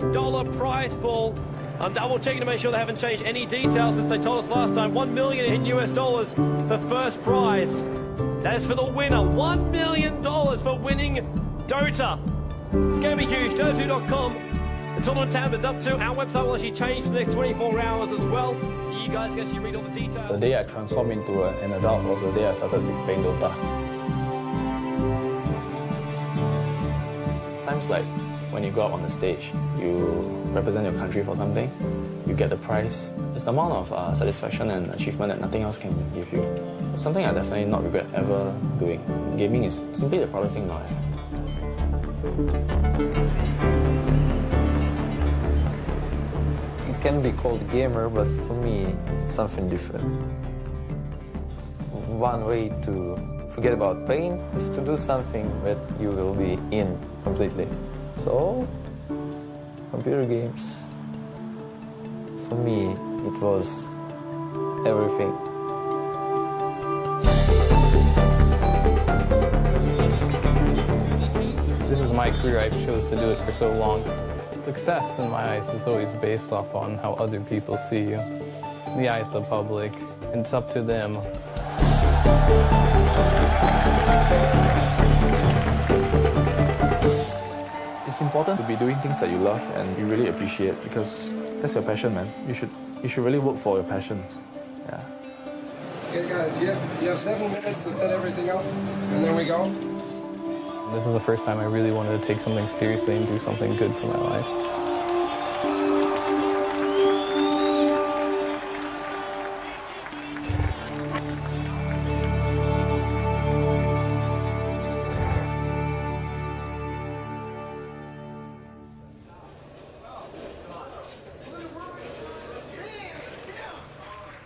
million prize pool. I'm double checking to make sure they haven't changed any details since they told us last time. $1 million in US dollars for first prize. That is for the winner. $1 million for winning Dota. It's going to be huge. Dota2.com. The tournament tab is up to. Our website will actually change for the next 24 hours as well. So you guys can actually read all the details. The day I transformed into an adult was the day I started playing Dota. Times like when you go out on the stage, you represent your country for something, you get the prize. It's the amount of satisfaction and achievement that nothing else can give you. It's something I definitely not regret ever doing. Gaming is simply the proudest thing in my life. It can be called gamer, but for me, it's something different. One way to forget about pain is to do something that you will be in completely. So, computer games, for me, it was everything. This is my career. I've chosen to do it for so long. Success, in my eyes, is always based off on how other people see you. In the eyes of the public, and it's up to them. It's important to be doing things that you love and you really appreciate, because that's your passion, man. You should really work for your passions. Yeah. Okay, guys, you have 7 minutes to set everything up, and then we go. This is the first time I really wanted to take something seriously and do something good for my life.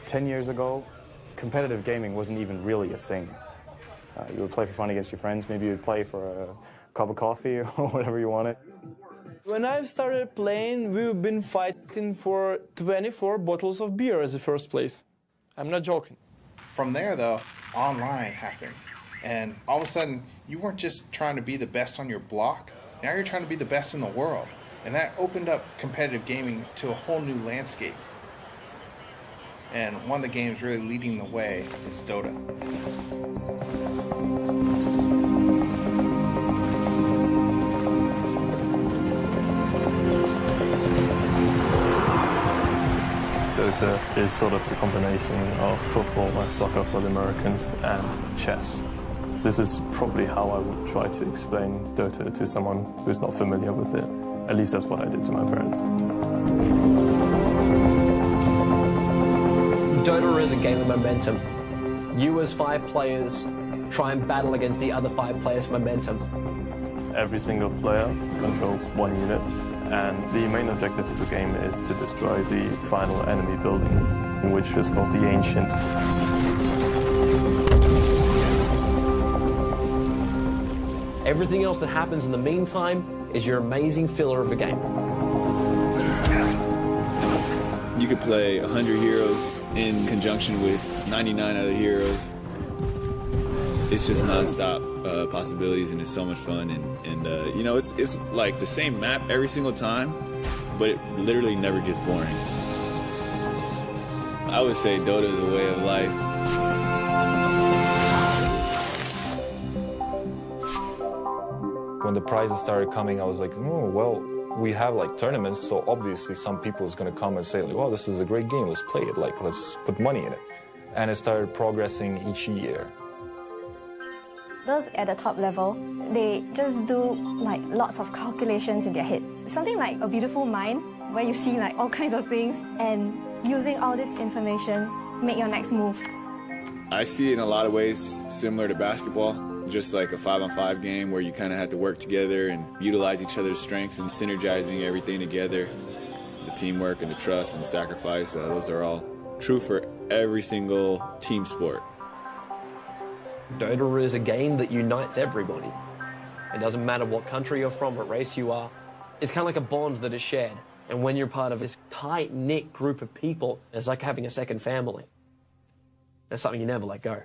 Ten years ago, competitive gaming wasn't even really a thing. You would play for fun against your friends. Maybe you would play for a cup of coffee or whatever you wanted. When I started playing, we've been fighting for 24 bottles of beer as the first place. I'm not joking. From there, though, online happened. And all of a sudden, you weren't just trying to be the best on your block. Now you're trying to be the best in the world. And that opened up competitive gaming to a whole new landscape. And one of the games really leading the way is Dota. Dota is sort of the combination of football, like soccer for the Americans, and chess. This is probably how I would try to explain Dota to someone who's not familiar with it. At least that's what I did to my parents. Dota is a game of momentum. You as 5 players try and battle against the other 5 players' momentum. Every single player controls 1 unit, and the main objective of the game is to destroy the final enemy building, which is called the Ancient. Everything else that happens in the meantime is your amazing filler of the game. You could play 100 heroes in conjunction with 99 other heroes. It's just non-stop possibilities, and it's so much fun. And you know, it's like the same map every single time, but it literally never gets boring. I would say Dota is a way of life. When the prizes started coming, I was like, oh, well, we have like tournaments, so obviously some people is going to come and say like, well, this is a great game, let's play it, like let's put money in it. And it started progressing each year. Those at the top level, they just do like lots of calculations in their head. Something like a beautiful mind, where you see like all kinds of things, and using all this information, make your next move. I see it in a lot of ways similar to basketball. Just like a 5-on-5 game where you kind of have to work together and utilize each other's strengths and synergizing everything together. The teamwork and the trust and the sacrifice, those are all true for every single team sport. Dota is a game that unites everybody. It doesn't matter what country you're from, what race you are. It's kind of like a bond that is shared. And when you're part of this tight-knit group of people, it's like having a second family. That's something you never let go.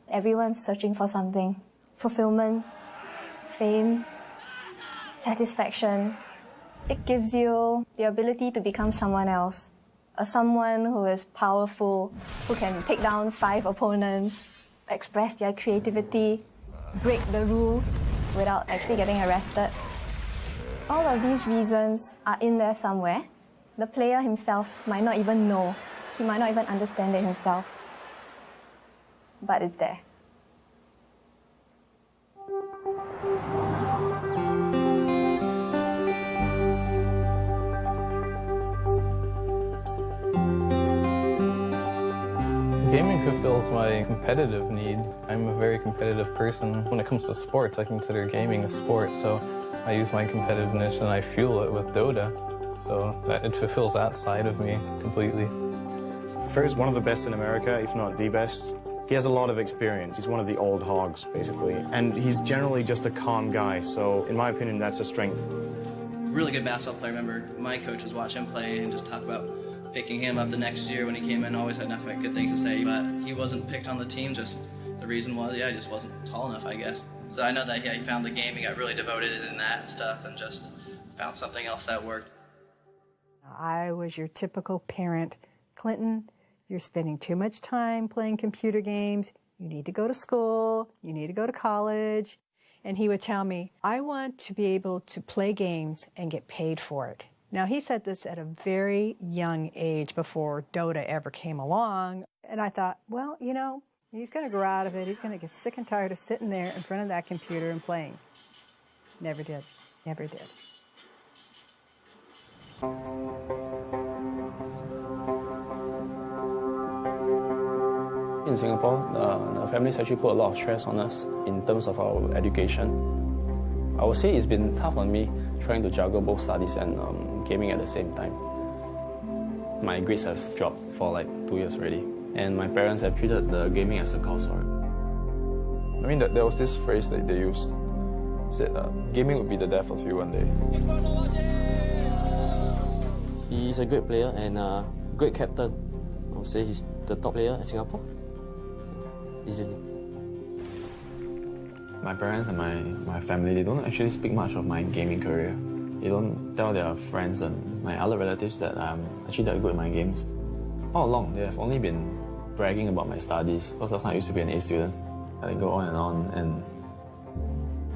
Everyone's searching for something. Fulfillment, fame, satisfaction. It gives you the ability to become someone else. Someone who is powerful, who can take down 5 opponents, express their creativity, break the rules without actually getting arrested. All of these reasons are in there somewhere. The player himself might not even know. He might not even understand it himself. But it's there. Gaming fulfills my competitive need. I'm a very competitive person. When it comes to sports, I consider gaming a sport, so I use my competitiveness and I fuel it with Dota. So it fulfills that side of me completely. Fer's one of the best in America, if not the best. He has a lot of experience. He's one of the old hogs, basically. And he's generally just a calm guy, so in my opinion, that's a strength. Really good basketball player. I remember my coaches watch him play and just talk about picking him up the next year when he came in. Always had nothing but good things to say, but he wasn't picked on the team. Just the reason was, he just wasn't tall enough, I guess. So I know that he found the game, he got really devoted in that and stuff, and just found something else that worked. I was your typical parent. Clinton, you're spending too much time playing computer games. You need to go to school. You need to go to college. And he would tell me, I want to be able to play games and get paid for it. Now, he said this at a very young age before Dota ever came along. And I thought, well, you know, he's going to grow out of it. He's going to get sick and tired of sitting there in front of that computer and playing. Never did. Never did. In Singapore, the families actually put a lot of stress on us in terms of our education. I would say it's been tough on me trying to juggle both studies and gaming at the same time. My grades have dropped for like 2 years already, and my parents have treated the gaming as a coursework. I mean, there was this phrase that they used, said gaming would be the death of you one day. He's a great player and a great captain. I would say he's the top player in Singapore. Easily. My parents and my family, they don't actually speak much of my gaming career. They don't tell their friends and my other relatives that I'm actually that good at my games. All along, they have only been bragging about my studies, because last time I used to be an A student. And they go on, and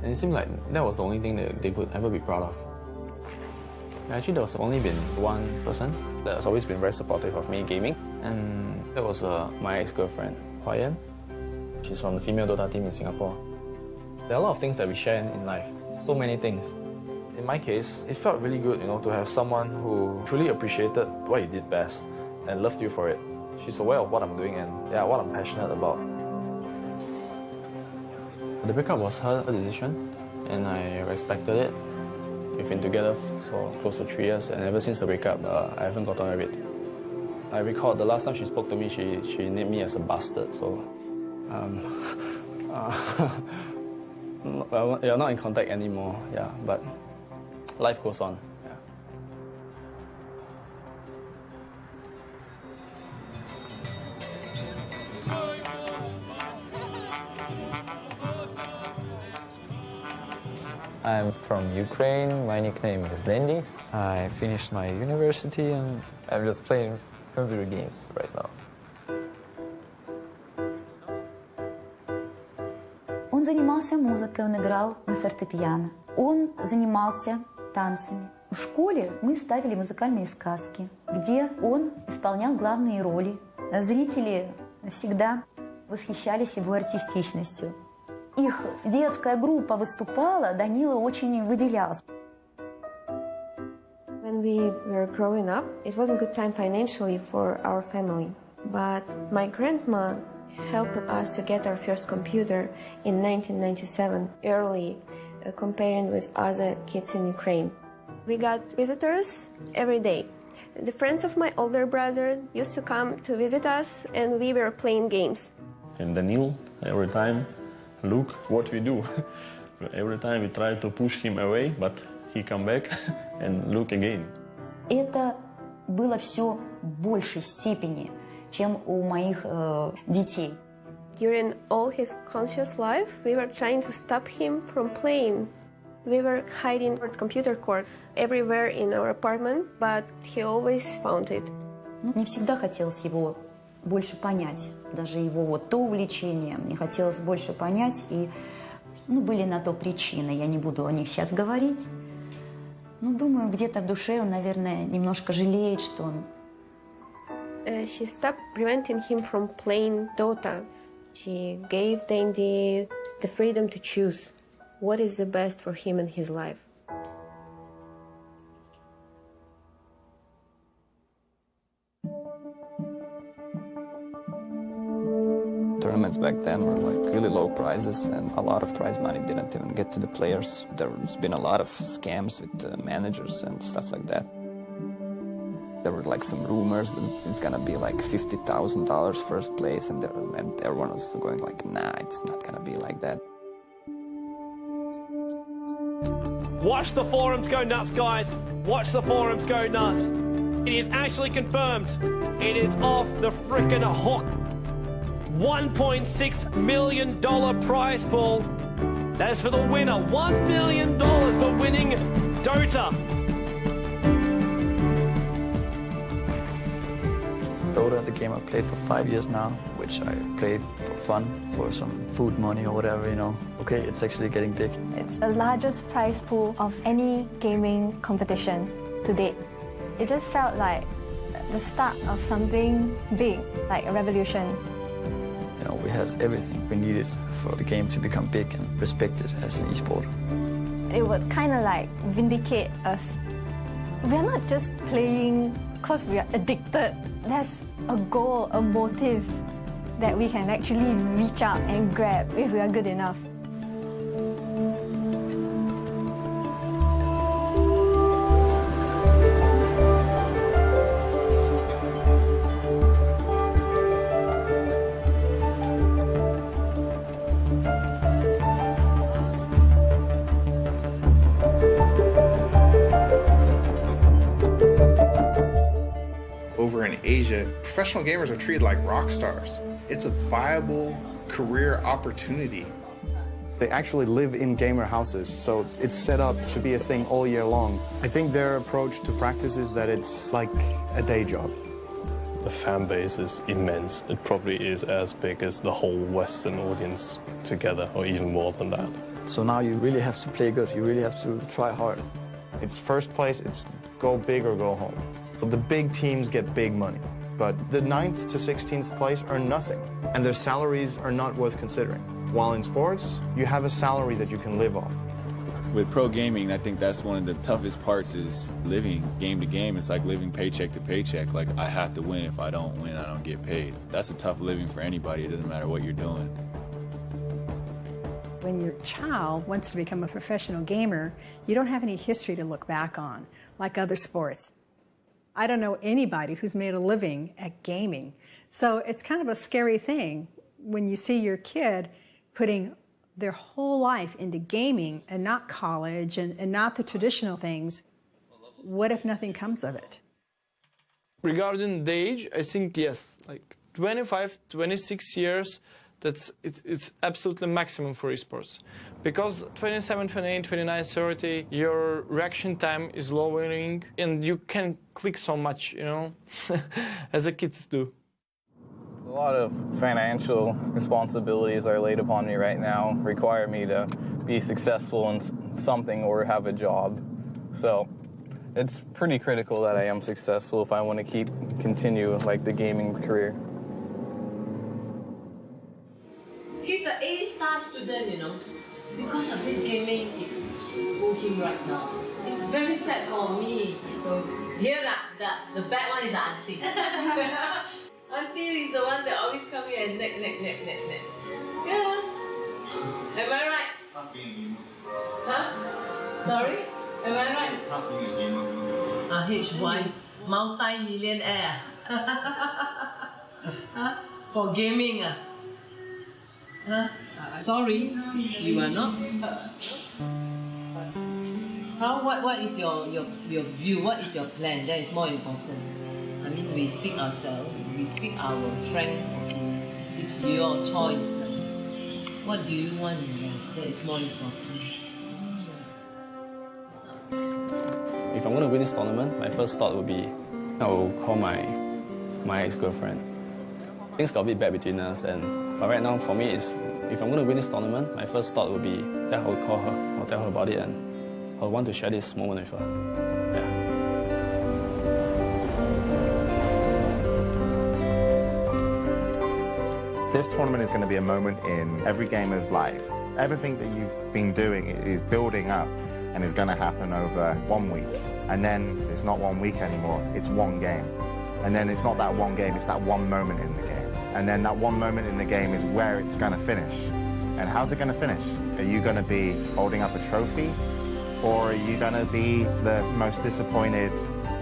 it seemed like that was the only thing that they could ever be proud of. Actually, there was only been one person that has always been very supportive of me gaming, and that was my ex-girlfriend, Hua Yan. She's from the female Dota team in Singapore. There are a lot of things that we share in life, so many things. In my case, it felt really good, to have someone who truly appreciated what you did best and loved you for it. She's aware of what I'm doing and what I'm passionate about. The breakup was her decision, and I respected it. We've been together for close to 3 years, and ever since the breakup, I haven't gotten over it. I recall the last time she spoke to me, she named me as a bastard, so... well, we are not in contact anymore, but life goes on. I'm from Ukraine. My nickname is Lendi. I finished my university and I'm just playing computer games right now. Он занимался музыкой, он играл на фортепиано. Он занимался танцами. В школе мы ставили музыкальные сказки, где он исполнял главные роли. Зрители всегда восхищались его артистичностью. Их детская группа выступала, Данила очень выделялся. When we were growing up, it wasn't a good time financially for our family. But my grandma helped us to get our first computer in 1997, early, comparing with other kids in Ukraine. We got visitors every day. The friends of my older brother used to come to visit us, and we were playing games. And Danil, every time, look what we do. Every time we try to push him away, but he come back and look again. Это было все в большей степени, чем у моих детей. During all his conscious life, we were trying to stop him from playing. We were hiding our computer cord everywhere in our apartment, but he always found it. Мне всегда хотелось его больше понять, даже его вот то увлечение, мне хотелось больше понять, и были на то причины, я не буду о них сейчас говорить. Думаю, где-то в душе он, наверное, немножко жалеет, что он... She stopped preventing him from playing Dota. She gave Dandy the freedom to choose what is the best for him in his life. Tournaments back then were like really low prizes, and a lot of prize money didn't even get to the players. There's been a lot of scams with managers and stuff like that. There were like some rumors that it's gonna be like $50,000 first place, and everyone was going like, nah, it's not gonna be like that. Watch the forums go nuts, guys. Watch the forums go nuts. It is actually confirmed. It is off the frickin' hook. $1.6 million prize pool. That is for the winner. $1 million for winning Dota. Dota, the game I've played for 5 years now, which I played for fun, for some food money or whatever, Okay, it's actually getting big. It's the largest prize pool of any gaming competition to date. It just felt like the start of something big, like a revolution. We had everything we needed for the game to become big and respected as an esport. It would kind of like vindicate us. We're not just playing because we are addicted. There's a goal, a motive that we can actually reach out and grab if we are good enough. Over in Asia, professional gamers are treated like rock stars. It's a viable career opportunity. They actually live in gamer houses, so it's set up to be a thing all year long. I think their approach to practice is that it's like a day job. The fan base is immense. It probably is as big as the whole Western audience together, or even more than that. So now you really have to play good. You really have to try hard. It's first place, it's go big or go home. The big teams get big money, but the 9th to 16th place earn nothing, and their salaries are not worth considering. While in sports, you have a salary that you can live off. With pro gaming, I think that's one of the toughest parts is living game to game. It's like living paycheck to paycheck. Like, I have to win. If I don't win, I don't get paid. That's a tough living for anybody. It doesn't matter what you're doing. When your child wants to become a professional gamer, you don't have any history to look back on, like other sports. I don't know anybody who's made a living at gaming. So it's kind of a scary thing when you see your kid putting their whole life into gaming and not college and not the traditional things. What if nothing comes of it? Regarding the age, I think yes, like 25, 26 years, it's absolutely maximum for esports. Because 27, 28, 29, 30, your reaction time is lowering and you can click so much, as the kids do. A lot of financial responsibilities are laid upon me right now, require me to be successful in something or have a job. So it's pretty critical that I am successful if I want to continue like the gaming career. He's an A-star student, Because of this gaming, it pulled him right now. It's very sad for me. So here, the bad one is the auntie. Auntie is the one that always come here and neck. Yeah. Am I right? Huh? Sorry? Am I right? H1, multi-millionaire. Huh? For gaming, Huh? Sorry, you are not. What is your view? What is your plan? That is more important. I mean, we speak ourselves. We speak our frank opinion. It's your choice. What do you want in life? That is more important. If I'm going to win this tournament, my first thought would be, I will call my ex-girlfriend. Things got a bit bad between us, but right now for me, if I'm going to win this tournament, my first thought would be that I will call her, I'll tell her about it, and I'll want to share this moment with her. This tournament is going to be a moment in every gamer's life. Everything that you've been doing is building up and is going to happen over 1 week. And then it's not 1 week anymore, it's one game. And then it's not that one game, it's that one moment in the game. And then that one moment in the game is where it's going to finish. And how's it going to finish? Are you going to be holding up a trophy? Or are you going to be the most disappointed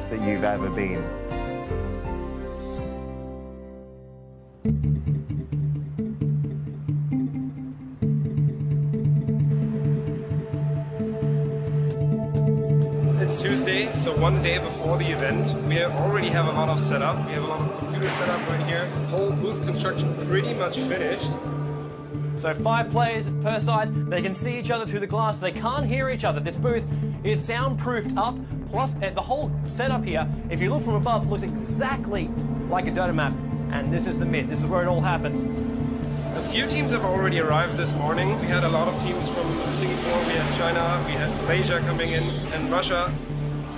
that you've ever been? It's Tuesday, so one day before the event. We already have a lot of setup. We have a lot of computer setup right here. Whole booth construction pretty much finished. So 5 players per side, they can see each other through the glass, they can't hear each other. This booth is soundproofed up, plus the whole setup here, if you look from above, looks exactly like a Dota map. And this is the mid, this is where it all happens. A few teams have already arrived this morning. We had a lot of teams from Singapore, we had China, we had Malaysia coming in, and Russia.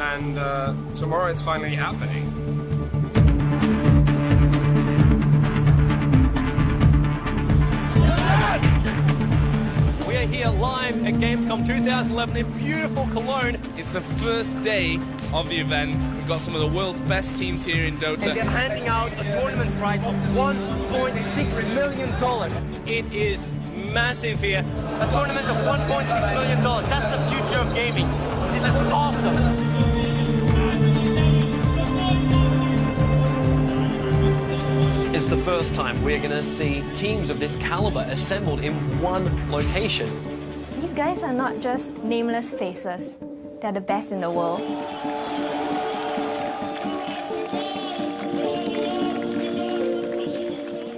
And tomorrow it's finally happening. We are here live at Gamescom 2011 in beautiful Cologne. It's the first day of the event. We've got some of the world's best teams here in Dota. And they're handing out a tournament prize of $1.6 million. It is massive here. A tournament of $1.6 million. That's the future of gaming. This is awesome. It's the first time we're going to see teams of this caliber assembled in one location. These guys are not just nameless faces. They're the best in the world.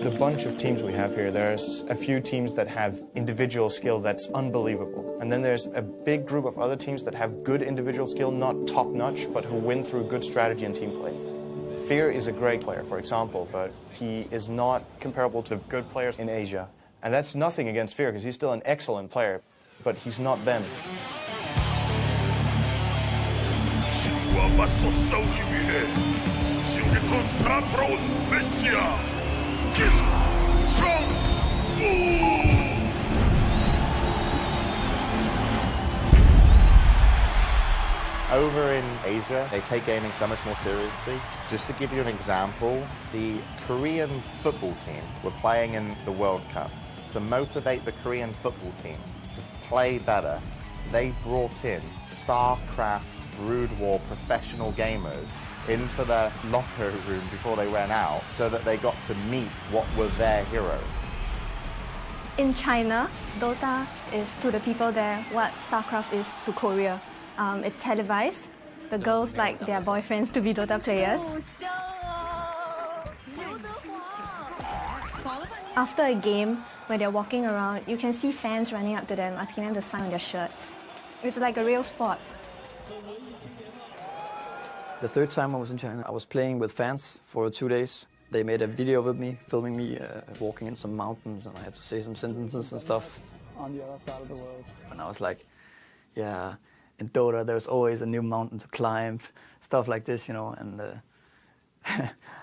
The bunch of teams we have here, there's a few teams that have individual skill that's unbelievable. And then there's a big group of other teams that have good individual skill, not top-notch, but who win through good strategy and team play. Fear is a great player, for example, but he is not comparable to good players in Asia. And that's nothing against Fear, because he's still an excellent player, but he's not them. Over in Asia, they take gaming so much more seriously. Just to give you an example, the Korean football team were playing in the World Cup. To motivate the Korean football team to play better, they brought in StarCraft Brood War professional gamers into their locker room before they went out so that they got to meet what were their heroes. In China, Dota is to the people there what StarCraft is to Korea. It's televised. The girls like their boyfriends to be Dota players. After a game, when they're walking around, you can see fans running up to them, asking them to sign on their shirts. It's like a real sport. The third time I was in China, I was playing with fans for 2 days. They made a video with me, filming me walking in some mountains, and I had to say some sentences and stuff. On the other side of the world. And I was like, yeah, in Dota there's always a new mountain to climb, stuff like this, you know. And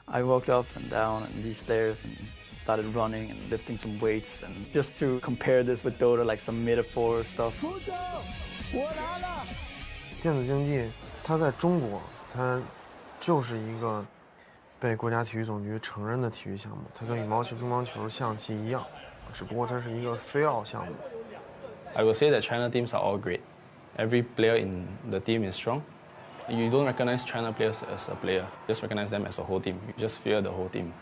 I walked up and down and these stairs and started running and lifting some weights, and just to compare this with Dota, like some metaphor stuff. 电子竞技，它在中国，它就是一个被国家体育总局承认的体育项目，它跟羽毛球、乒乓球、象棋一样，只不过它是一个非奥项目。I will say that China teams are all great. Every player in the team is strong. You don't recognize China players as a player, just recognize them as a whole team. You just fear the whole team.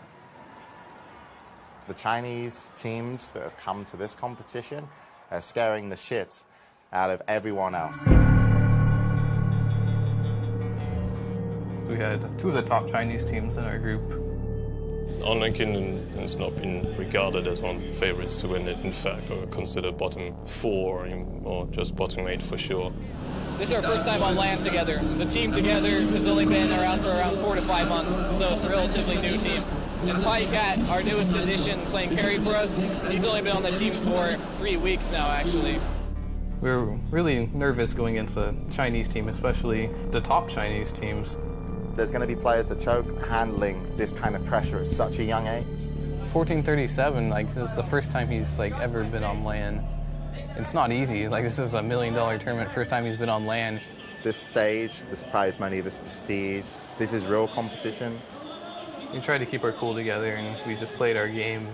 The Chinese teams that have come to this competition are scaring the shit out of everyone else. We had 2 of the top Chinese teams in our group. Online Kingdom has not been regarded as one of the favorites to win it, in fact, or considered bottom 4 or just bottom 8 for sure. This is our first time on LAN together. The team together has only been around for around 4 to 5 months, so it's a relatively new team. And Cat, our newest addition, playing carry for us, he's only been on the team for 3 weeks now, actually. We were really nervous going against the Chinese team, especially the top Chinese teams. There's going to be players that choke handling this kind of pressure at such a young age. 1437, like, this is the first time he's like ever been on LAN. It's not easy. Like, this is $1 million tournament, first time he's been on LAN. This stage, this prize money, this prestige, this is real competition. We tried to keep our cool together, and we just played our game.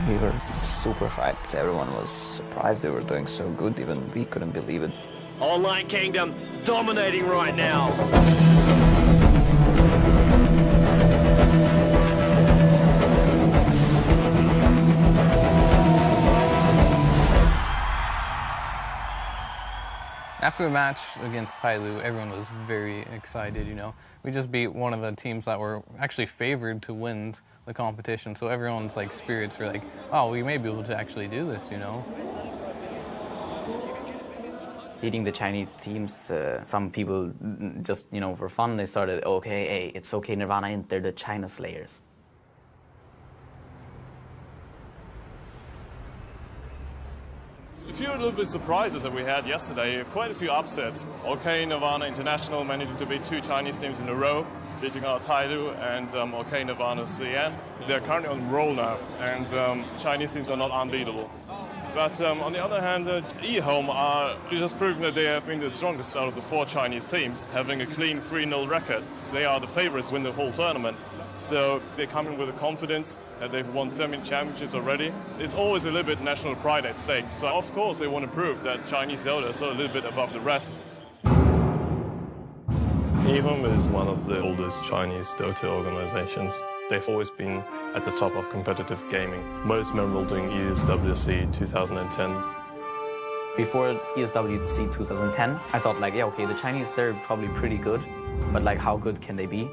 We were super hyped. Everyone was surprised they were doing so good. Even we couldn't believe it. Online Kingdom dominating right now. After the match against Tyloo, everyone was very excited, you know. We just beat one of the teams that were actually favored to win the competition, so everyone's like spirits were like, oh, we may be able to actually do this, you know. Beating the Chinese teams, some people just, you know, for fun, they started, okay, hey, it's okay, Nirvana entered the China Slayers. A few little bit surprises that we had yesterday, quite a few upsets. OK Nirvana International managing to beat 2 Chinese teams in a row, beating out Tyloo and OK Nirvana CN. They're currently on roll now, and Chinese teams are not unbeatable. But on the other hand, eHome are just proving that they have been the strongest out of the 4 Chinese teams, having a clean 3-0 record. They are the favorites to win the whole tournament. So they come in with a confidence that they've won 7 championships already. It's always a little bit national pride at stake. So of course they want to prove that Chinese Dota is a little bit above the rest. eHome is one of the oldest Chinese Dota organizations. They've always been at the top of competitive gaming, most memorable during ESWC 2010. Before ESWC 2010, I thought like, yeah, okay, the Chinese, they're probably pretty good, but like how good can they be?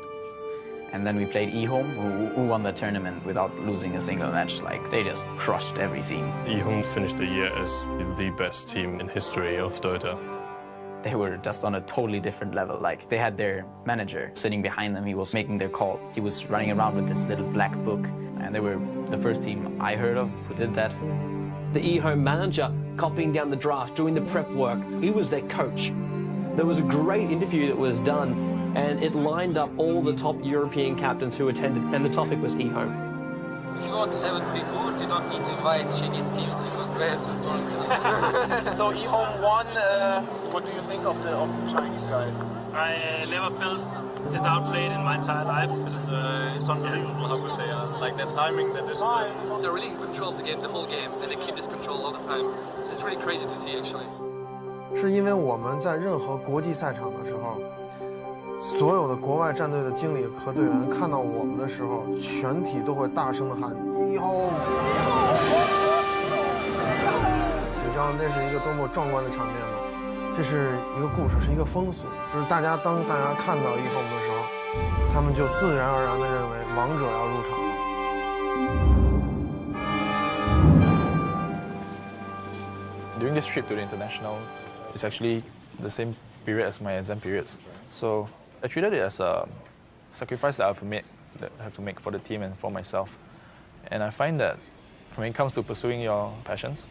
And then we played eHome, who won the tournament without losing a single match. Like, they just crushed every team. eHome finished the year as the best team in history of Dota. They were just on a totally different level. Like, they had their manager sitting behind them. He was making their calls. He was running around with this little black book. And they were the first team I heard of who did that. The eHome manager copying down the draft, doing the prep work. He was their coach. There was a great interview that was done, and it lined up all the top European captains who attended, and the topic was eHome. If you want to have it be good, you don't need to invite Chinese teams because they're too strong. So eHome won. What do you think of the Chinese guys? I never felt this outplayed in my entire life. It's unbelievable how good they are. Like their timing, their discipline. They're really in control of the game, the whole game, and they keep this control all the time. This is really crazy to see, actually. 是因为我们在任何国际赛场的时候，所有的国外战队的经理和队员看到我们的时候，全体都会大声的喊eHome。你知道那是一个多么壮观的场面吗？这是一个故事，是一个风俗，就是当大家看到eHome的时候，他们就自然而然的认为王者要入场了。During this trip to the international, it's actually the same period as my exam periods. So I treated it as a sacrifice that I have to make for the team and for myself. And I find that when it comes to pursuing your passions,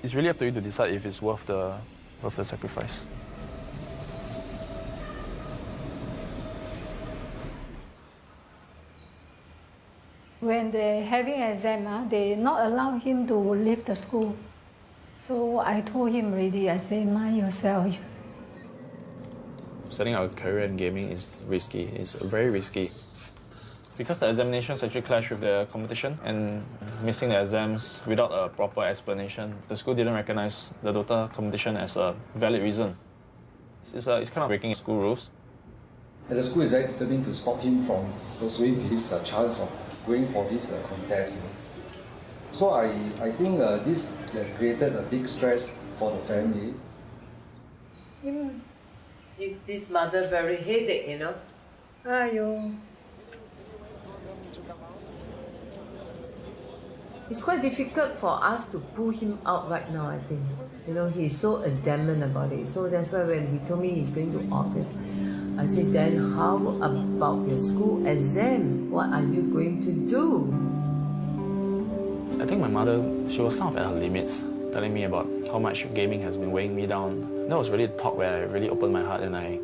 it's really up to you to decide if it's worth the sacrifice. When they're having an exam, they not allow him to leave the school. So I told him already, I say, mind yourself. Setting out a career in gaming is risky. It's very risky. Because the examinations actually clash with the competition, and missing the exams without a proper explanation, the school didn't recognize the Dota competition as a valid reason. It's kind of breaking school rules. And the school is very determined to stop him from pursuing his chance of going for this contest. So I think this has created a big stress for the family. Give this mother very headache, you know. Aiyo. It's quite difficult for us to pull him out right now, I think. You know, he's so adamant about it. So that's why when he told me he's going to August, I said, then how about your school exam? What are you going to do? I think my mother, she was kind of at her limits, telling me about how much gaming has been weighing me down. That was really the talk where I really opened my heart and I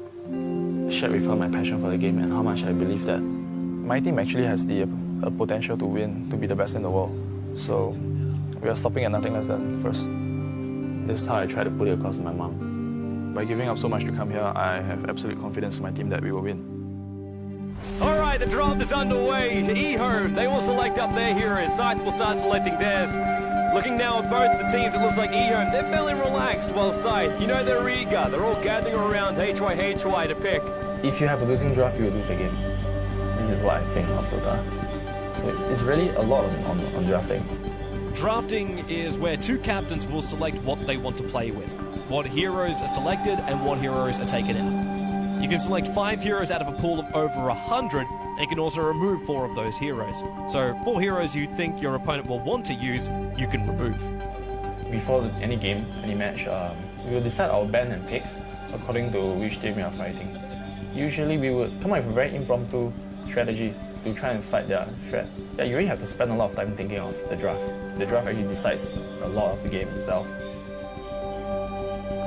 shared with her my passion for the game and how much I believe that my team actually has the potential to win, to be the best in the world. So we are stopping at nothing less than first. This is how I try to put it across to my mom. By giving up so much to come here, I have absolute confidence in my team that we will win. All right, the draft is underway. eHome, they will select up their heroes. Sites will start selecting theirs. Looking now at both the teams, it looks like eHome, they're fairly relaxed, while Scythe, you know they're eager. They're all gathering around HY to pick. If you have a losing draft, you will lose again. This is what I think of Dota. So it's really a lot on drafting. Drafting is where two captains will select what they want to play with, what heroes are selected and what heroes are taken out. You can select 5 heroes out of a pool of over 100, and you can also remove 4 of those heroes. So 4 heroes you think your opponent will want to use, you can remove. Before any game, any match, we will decide our band and picks according to which team we are fighting. Usually we would come up with a very impromptu strategy to try and fight their threat. Yeah, you really have to spend a lot of time thinking of the draft. The draft actually decides a lot of the game itself.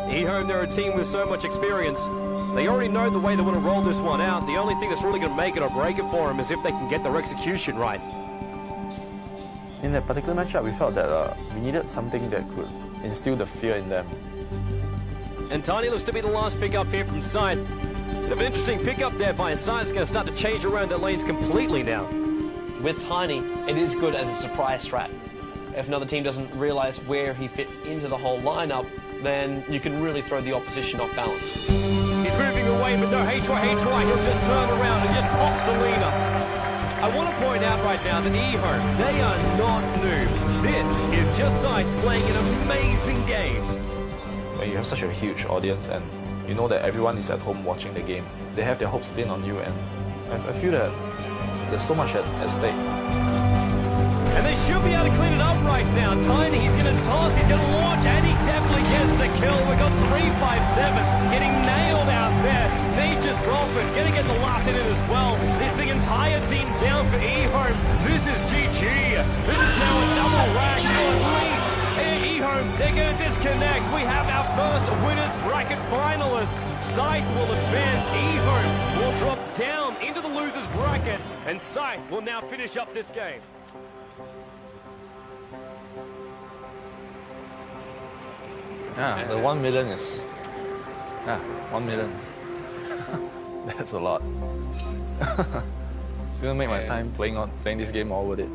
eHome, they're a team with so much experience. They already know the way they want to roll this one out. The only thing that's really going to make it or break it for them is if they can get their execution right. In that particular matchup, we felt that we needed something that could instill the fear in them. And Tiny looks to be the last pick up here from Scythe. Bit of an interesting pick up there by Scythe's going to start to change around their lanes completely now. With Tiny, it is good as a surprise strat. If another team doesn't realise where he fits into the whole lineup, then you can really throw the opposition off balance. He's moving away, but no HY, he'll just turn around and just pop Selena. I want to point out right now that eHome, they are not noobs. This is just Scythe playing an amazing game. When you have such a huge audience and you know that everyone is at home watching the game, they have their hopes pinned on you, and I feel that there's so much at stake. And they should be able to clean it up right now. Tiny, he's going to toss, he's going to launch, and he definitely gets the kill. We've got 3-5-7 getting nailed out there. Nature's Prophet going to get the last hit in as well. This the entire team down for eHome. This is GG. This is now a double rack, or at least eHome, they're going to disconnect. We have our first winners bracket finalist. Scythe will advance, eHome will drop down into the losers bracket, and Scythe will now finish up this game. Yeah, the 1 million is... 1 million. That's a lot. It's gonna make my time playing this game all worth it.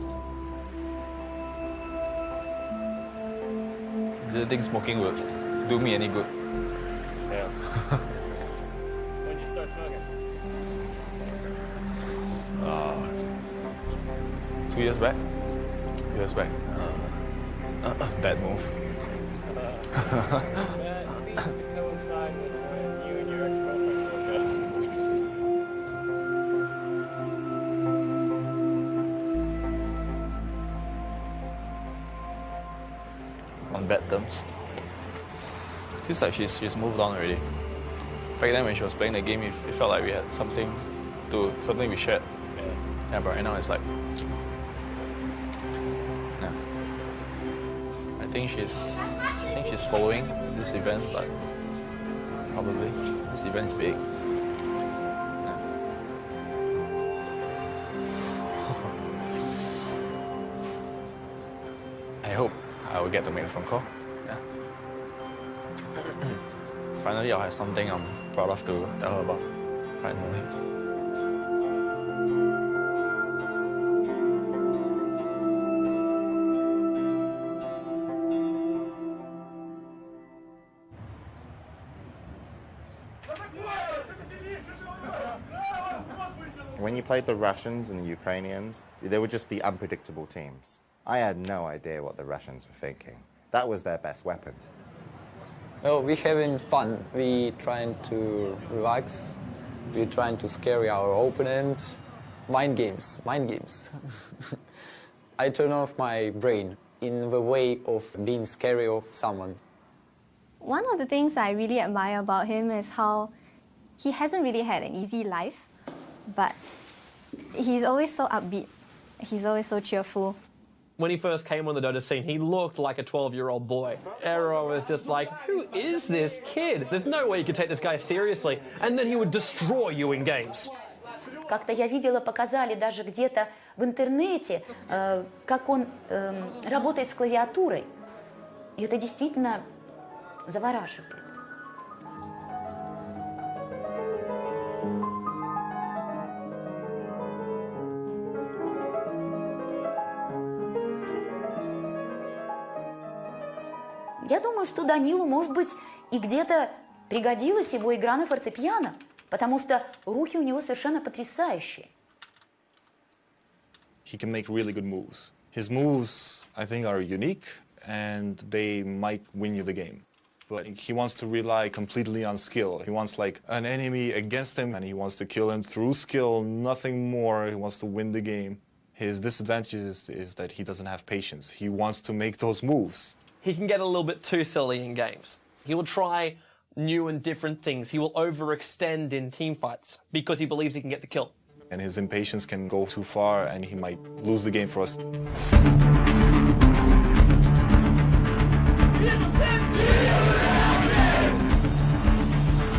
Didn't think smoking would do me any good. Yeah. When did you start smoking? 2 years back. 2 years back. Bad move. That seems to coincide with when you and your ex-girlfriend broke up. On bad terms. Feels like she's moved on already. Back then when she was playing the game, it felt like we had something we shared. Yeah, but right now it's like, yeah. I think she's following this event, but probably this event is big. I hope I will get to make a phone call. Yeah. Finally, I'll have something I'm proud of to tell her about. Finally. When you played the Russians and the Ukrainians, they were just the unpredictable teams. I had no idea what the Russians were thinking. That was their best weapon. Well, we're having fun. We're trying to relax. We're trying to scare our opponent. Mind games, mind games. I turn off my brain in the way of being scary of someone. One of the things I really admire about him is how he hasn't really had an easy life, but he's always so upbeat. He's always so cheerful. When he first came on the Dota scene, he looked like a 12-year-old boy. Ero was just like, who is this kid? There's no way you could take this guy seriously. And then he would destroy you in games. Как-то я видела, показали даже где-то в интернете, как он работает с клавиатурой. И это действительно завораживает. Я думаю, что Данилу, может быть, и где-то пригодилась его игра на фортепиано, потому что руки у него совершенно потрясающие. He can make really good moves. His moves, I think, are unique, and they might win you the game. But he wants to rely completely on skill. He wants like an enemy against him, and he wants to kill him through skill, nothing more. He wants to win the game. His disadvantage is that he doesn't have patience. He wants to make those moves. He can get a little bit too silly in games. He will try new and different things. He will overextend in team fights because he believes he can get the kill. And his impatience can go too far, and he might lose the game for us.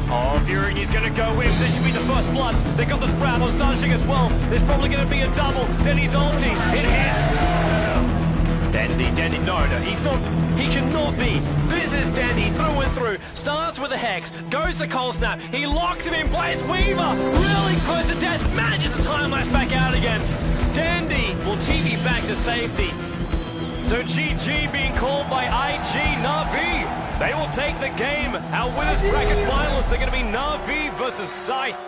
Oh, Fury, he's going to go in. This should be the first blood. They got the sprout on Sanjing as well. There's probably going to be a double. Denny's ulti. It hits. Dandy, no, he thought he cannot be. This is Dandy through and through. Starts with a Hex, goes to Cold Snap. He locks him in place. Weaver, really close to death, manages to time lapse back out again. Dandy will TV back to safety. So GG being called by IG Na'Vi. They will take the game. Our winners bracket finalists are going to be Na'Vi versus Scythe.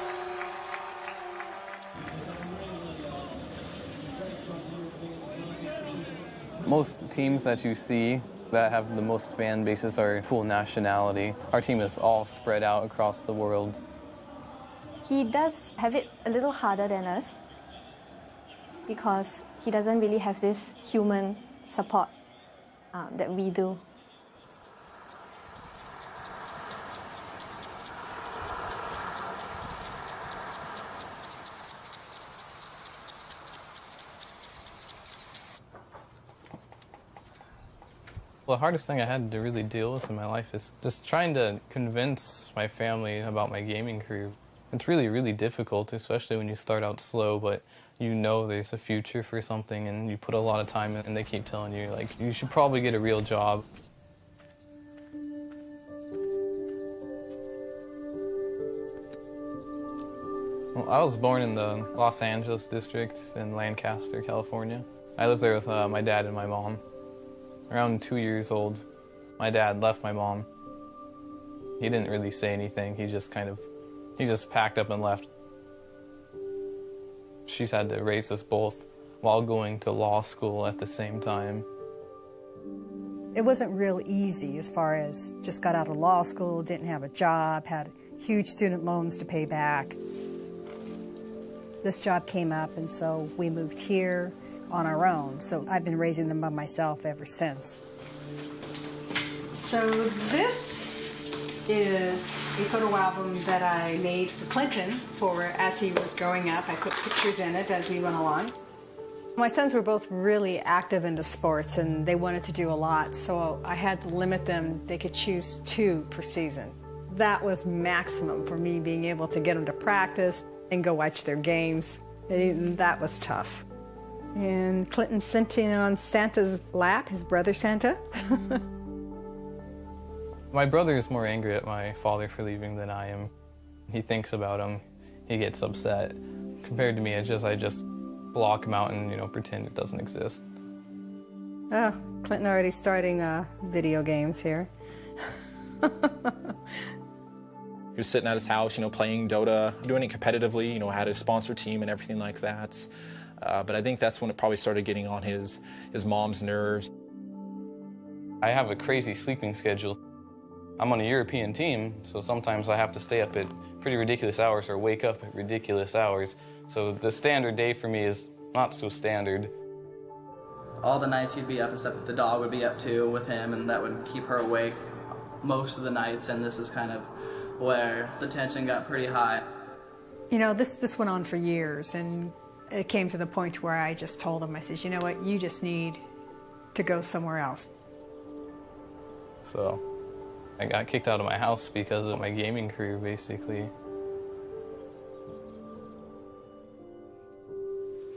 Most teams that you see that have the most fan bases are full nationality. Our team is all spread out across the world. He does have it a little harder than us because he doesn't really have this human support that we do. The hardest thing I had to really deal with in my life is just trying to convince my family about my gaming career. It's really, really difficult, especially when you start out slow, but you know there's a future for something and you put a lot of time in, and they keep telling you, like, you should probably get a real job. Well, I was born in the Los Angeles district in Lancaster, California. I lived there with my dad and my mom. Around 2 years old, my dad left my mom. He didn't really say anything. He just packed up and left. She's had to raise us both while going to law school at the same time. It wasn't real easy as far as just got out of law school, didn't have a job, had huge student loans to pay back. This job came up, and so we moved here on our own. So I've been raising them by myself ever since. So this is a photo album that I made for Clinton for as he was growing up. I put pictures in it as we went along. My sons were both really active into sports, and they wanted to do a lot, so I had to limit them. They could choose 2 per season. That was maximum for me, being able to get them to practice and go watch their games. And that was tough. And Clinton sitting on Santa's lap, his brother Santa. My brother is more angry at my father for leaving than I am. He thinks about him, he gets upset. Compared to me, I just block him out and, pretend it doesn't exist. Oh, Clinton already starting video games here. He was sitting at his house, playing Dota, doing it competitively, had a sponsor team and everything like that. But I think that's when it probably started getting on his mom's nerves. I have a crazy sleeping schedule. I'm on a European team, so sometimes I have to stay up at pretty ridiculous hours or wake up at ridiculous hours. So the standard day for me is not so standard. All the nights he'd be up except the dog would be up too with him, and that would keep her awake most of the nights, and this is kind of where the tension got pretty high. This went on for years, and it came to the point where I just told him, I said, you know what, you just need to go somewhere else. So I got kicked out of my house because of my gaming career, basically.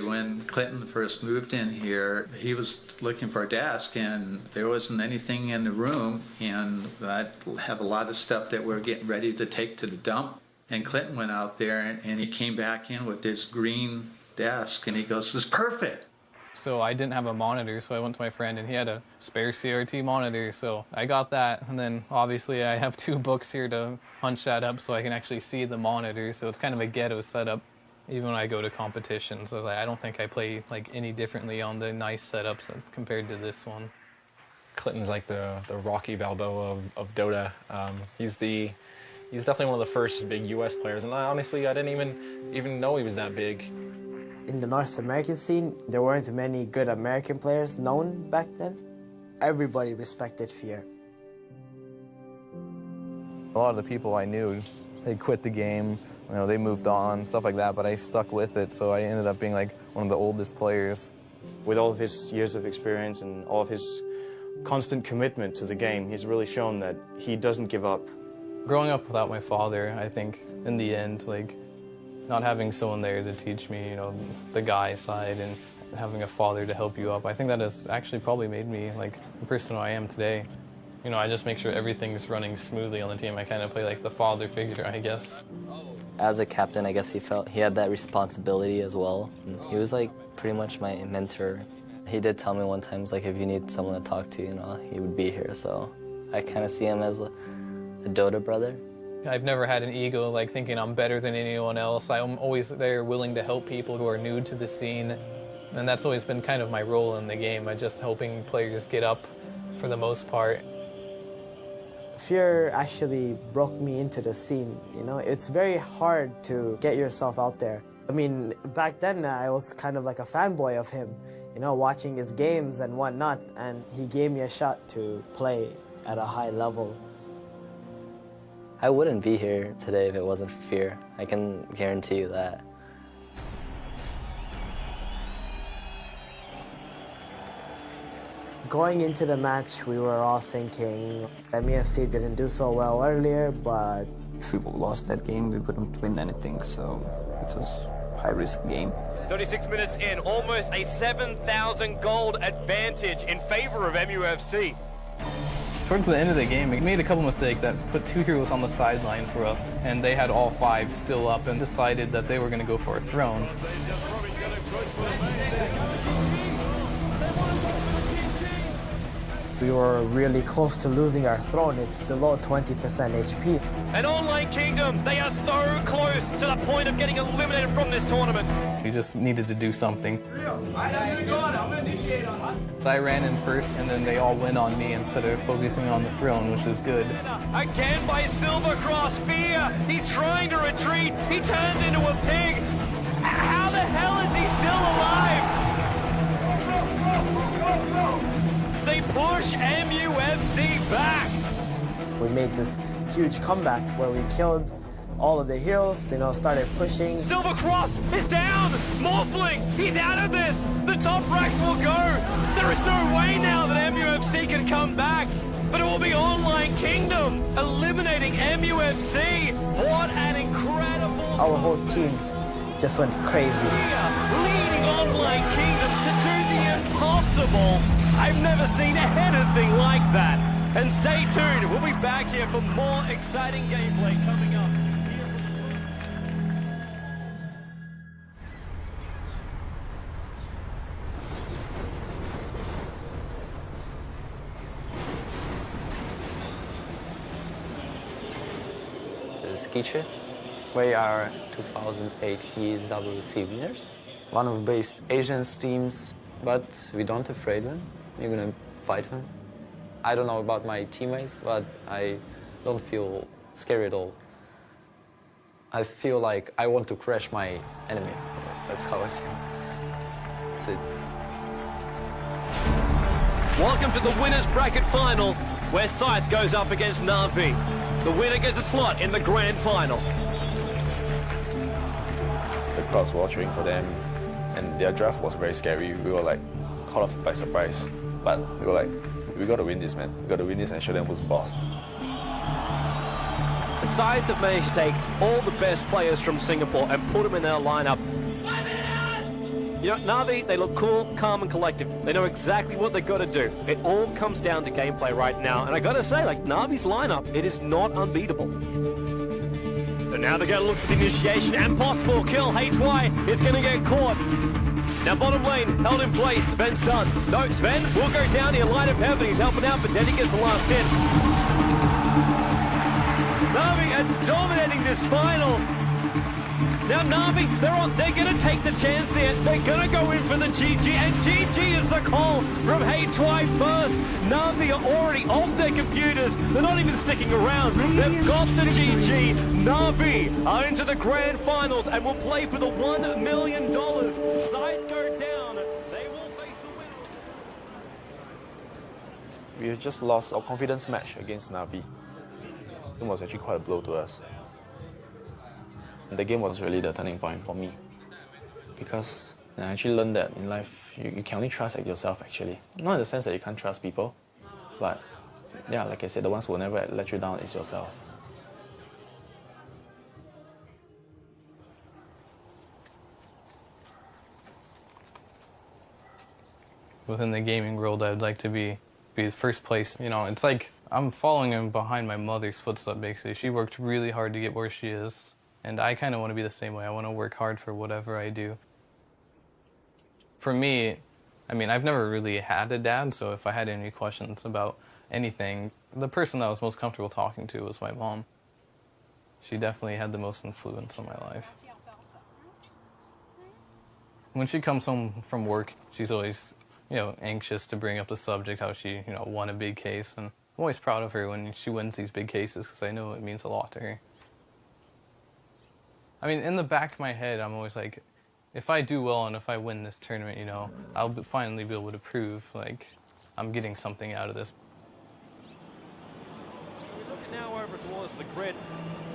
When Clinton first moved in here, he was looking for a desk, and there wasn't anything in the room, and I have a lot of stuff that we're getting ready to take to the dump. And Clinton went out there, and he came back in with this green desk, and he goes, "This is perfect." So I didn't have a monitor, so I went to my friend, and he had a spare CRT monitor, so I got that. And then obviously I have 2 books here to punch that up so I can actually see the monitor, so it's kind of a ghetto setup. Even when I go to competitions, I don't think I play any differently on the nice setups compared to this one. Clinton's like the Rocky Balboa of Dota. He's definitely one of the first big US players, and honestly I didn't even know he was that big. In the North American scene, there weren't many good American players known back then. Everybody respected Fear. A lot of the people I knew, they quit the game, they moved on, stuff like that, but I stuck with it, so I ended up being one of the oldest players. With all of his years of experience and all of his constant commitment to the game, he's really shown that he doesn't give up. Growing up without my father, I think, in the end, not having someone there to teach me, the guy side and having a father to help you up, I think that has actually probably made me, the person I am today. I just make sure everything's running smoothly on the team. I kind of play the father figure, I guess. As a captain, I guess he felt he had that responsibility as well. And he was pretty much my mentor. He did tell me one time, if you need someone to talk to, he would be here. So I kind of see him as a Dota brother. I've never had an ego thinking I'm better than anyone else. I'm always there willing to help people who are new to the scene. And that's always been kind of my role in the game. I'm just helping players get up for the most part. Fear actually broke me into the scene, It's very hard to get yourself out there. I mean, back then I was kind of like a fanboy of him, watching his games and whatnot, and he gave me a shot to play at a high level. I wouldn't be here today if it wasn't for Fear. I can guarantee you that. Going into the match, we were all thinking MEFC didn't do so well earlier, but if we lost that game, we wouldn't win anything, so it was a high-risk game. 36 minutes in, almost a 7,000 gold advantage in favor of MUFC. Towards the end of the game, we made a couple mistakes that put 2 heroes on the sideline for us, and they had all 5 still up and decided that they were going to go for a throne. We were really close to losing our throne. It's below 20% HP. An online kingdom, they are so close to the point of getting eliminated from this tournament. We just needed to do something. I ran in first, and then they all went on me instead of focusing on the throne, which is good. Again by Silver Cross, Fear, he's trying to retreat, he turns into a pig. How the hell is he still alive? They push MUFC back. We made this huge comeback where we killed all of the heroes, started pushing. Silver Cross is down! Morphling, he's out of this! The top racks will go! There is no way now that MUFC can come back, but it will be Online Kingdom eliminating MUFC. What an incredible... Our whole team just went crazy. Leading Online Kingdom to do the impossible. I've never seen anything like that. And stay tuned, we'll be back here for more exciting gameplay coming up. Skiche. We are 2008 ESWC winners. One of the best Asian teams, but we don't afraid them. We're gonna fight them. I don't know about my teammates, but I don't feel scary at all. I feel like I want to crush my enemy. That's how I feel. That's it. Welcome to the winners bracket final, where Scythe goes up against Na'Vi. The winner gets a slot in the grand final. The crowds were all cheering for them, and their draft was very scary. We were like caught off by surprise, but we were like, we got to win this, man. We got to win this and show them who's the boss. Scythe have managed to take all the best players from Singapore and put them in their lineup. You know, Na'Vi, they look cool, calm and collective. They know exactly what they've got to do. It all comes down to gameplay right now. And I got to say, like, Na'Vi's lineup, it is not unbeatable. So now they're going to look for the initiation and possible kill. HY is going to get caught. Now bottom lane, held in place. Sven's done. No, Sven will go down here. Light of heaven, he's helping out, but Denny gets the last hit. Na'Vi are dominating this final. Now Na'Vi, they're going to take the chance here. They're going to go in for the GG, and GG is the call from HY first. Na'Vi are already off their computers. They're not even sticking around. They've got the GG. Na'Vi are into the grand finals and will play for the $1 million. Scythe go down. They will face the winner. We just lost our confidence match against Na'Vi. It was actually quite a blow to us. The game was really the turning point for me, because I actually learned that in life you can only trust yourself actually. Not in the sense that you can't trust people, but yeah, like I said, the ones who will never let you down is yourself. Within the gaming world, I'd like to be first place. You know, it's like I'm following in behind my mother's footsteps basically. She worked really hard to get where she is. And I kind of want to be the same way. I want to work hard for whatever I do. For me, I mean, I've never really had a dad, so if I had any questions about anything, the person that I was most comfortable talking to was my mom. She definitely had the most influence on my life. When she comes home from work, she's always, you know, anxious to bring up the subject, how she, you know, won a big case. And I'm always proud of her when she wins these big cases, because I know it means a lot to her. I mean, in the back of my head, I'm always like, if I do well and if I win this tournament, you know, I'll finally be able to prove, like, I'm getting something out of this. We're looking now over towards the grid,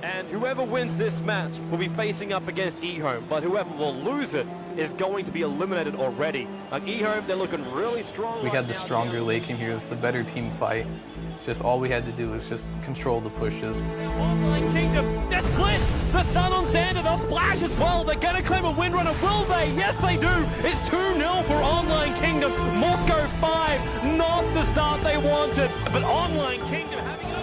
and whoever wins this match will be facing up against eHome, but whoever will lose it is going to be eliminated already. Like eHome, they're looking really strong. We had the stronger late in here. It's the better team fight. Just all we had to do was just control the pushes. Online Kingdom, they're split! The stun on Sander, they'll splash as well. They're going to claim a windrunner, will they? Yes, they do. It's 2-0 for Online Kingdom. Moscow 5, not the start they wanted. But Online Kingdom having it.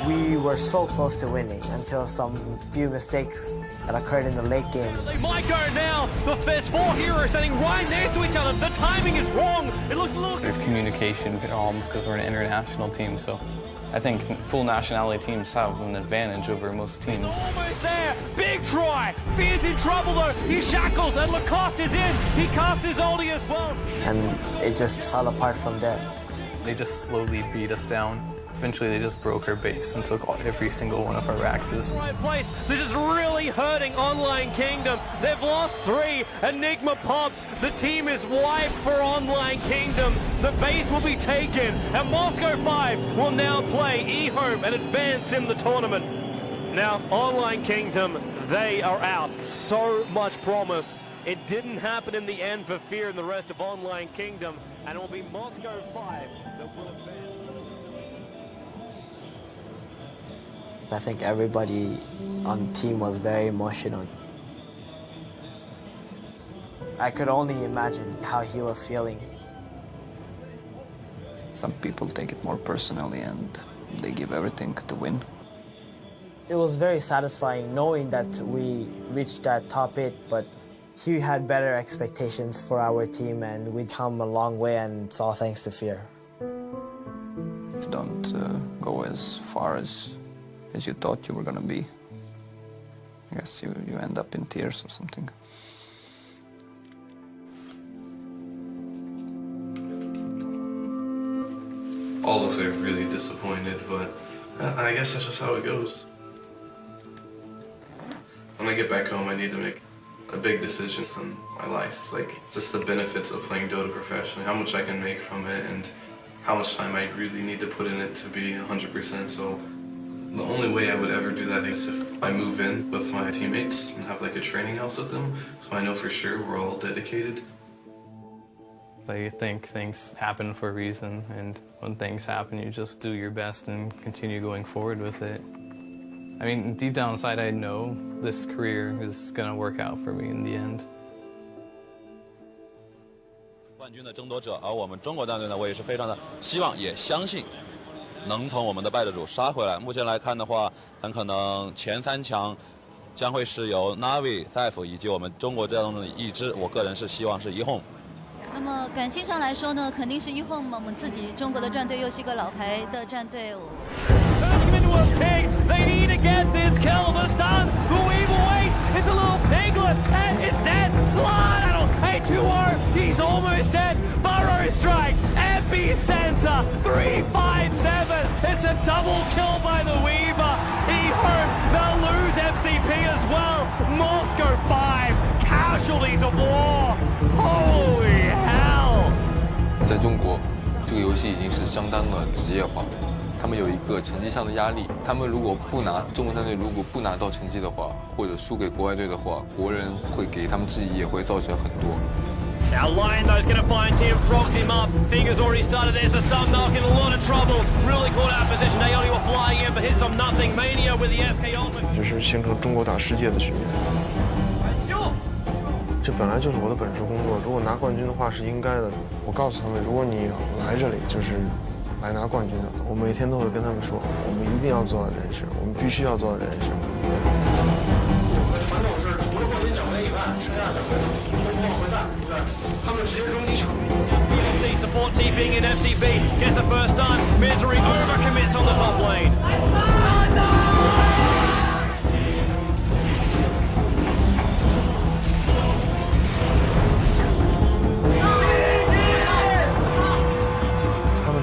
We were so close to winning until some few mistakes that occurred in the late game. They might go now. There's 4 heroes standing right next to each other. The timing is wrong. It looks a little... There's communication problems because we're an international team, so I think full nationality teams have an advantage over most teams. Almost there. Big try. Fear's in trouble though. He shackles and Lacoste is in. He cast his ulti as well. And it just fell apart from there. They just slowly beat us down. Eventually they just broke our base and took every single one of our axes. Right place. This is really hurting Online Kingdom. They've lost 3. Enigma pops. The team is wiped for Online Kingdom. The base will be taken. And Moscow 5 will now play eHome and advance in the tournament. Now, Online Kingdom, they are out. So much promise. It didn't happen in the end for Fear and the rest of Online Kingdom. And it will be Moscow 5 that will advance. I think everybody on the team was very emotional. I could only imagine how he was feeling. Some people take it more personally and they give everything to win. It was very satisfying knowing that we reached that top 8, but he had better expectations for our team and we'd come a long way, and it's all thanks to Fear. If you don't go as far as you thought you were going to be, I guess you end up in tears or something. All of us are really disappointed, but I guess that's just how it goes. When I get back home, I need to make a big decision in my life, like just the benefits of playing Dota professionally, how much I can make from it, and how much time I really need to put in it to be 100%. So the only way I would ever do that is if I move in with my teammates and have like a training house with them, so I know for sure we're all dedicated. I think things happen for a reason, and when things happen, you just do your best and continue going forward with it. I mean, deep down inside, I know this career is going to work out for me in the end. 冠军的争夺者，而我们中国战队呢，我也是非常的希望，也相信能从我们的败者组杀回来。目前来看的话，很可能前3强将会是由 Navi、Saif 以及我们中国战队的一支，我个人是希望是1Home。那么感性上来说呢，肯定是1Home嘛，我们自己中国的战队又是一个老牌的战队。They need to get this kill. The stun. The weevil waits. It's a little piglet. And it's dead. Slide. A2O. He's almost dead. Burrow strike. Epicenter. 357. It's a double kill by the Weaver. He hurt. They'll lose FCP as well. Moscow 5. Casualties of war. Holy hell. 在中国，这个游戏已经是相当的职业化。他们有一个成绩上的压力，他们如果不拿中国战队如果不拿到成绩的话，或者输给国外队的话，国人会给他们质疑，也会造成很多。Now Lion though's going to find Tim, frogs him up. Fingers already started. There's a stun knock in a lot of trouble. Really caught out of position. Naomi were flying in, but hits on nothing. Mania with the SK ultimate. 就是形成中国打世界的局面。这本来就是我的本职工作，如果拿冠军的话是应该的。我告诉他们，如果你来这里就是来拿冠军的，我每天都会跟他们说，我们一定要做到这件事，我们必须要做到这件事。我们的传统是除了冠军奖杯以外，剩下奖杯通通往回带，对，他们直接扔机场。BLT support TPing in FCB gets the first stun. Misery overcommits on the top lane.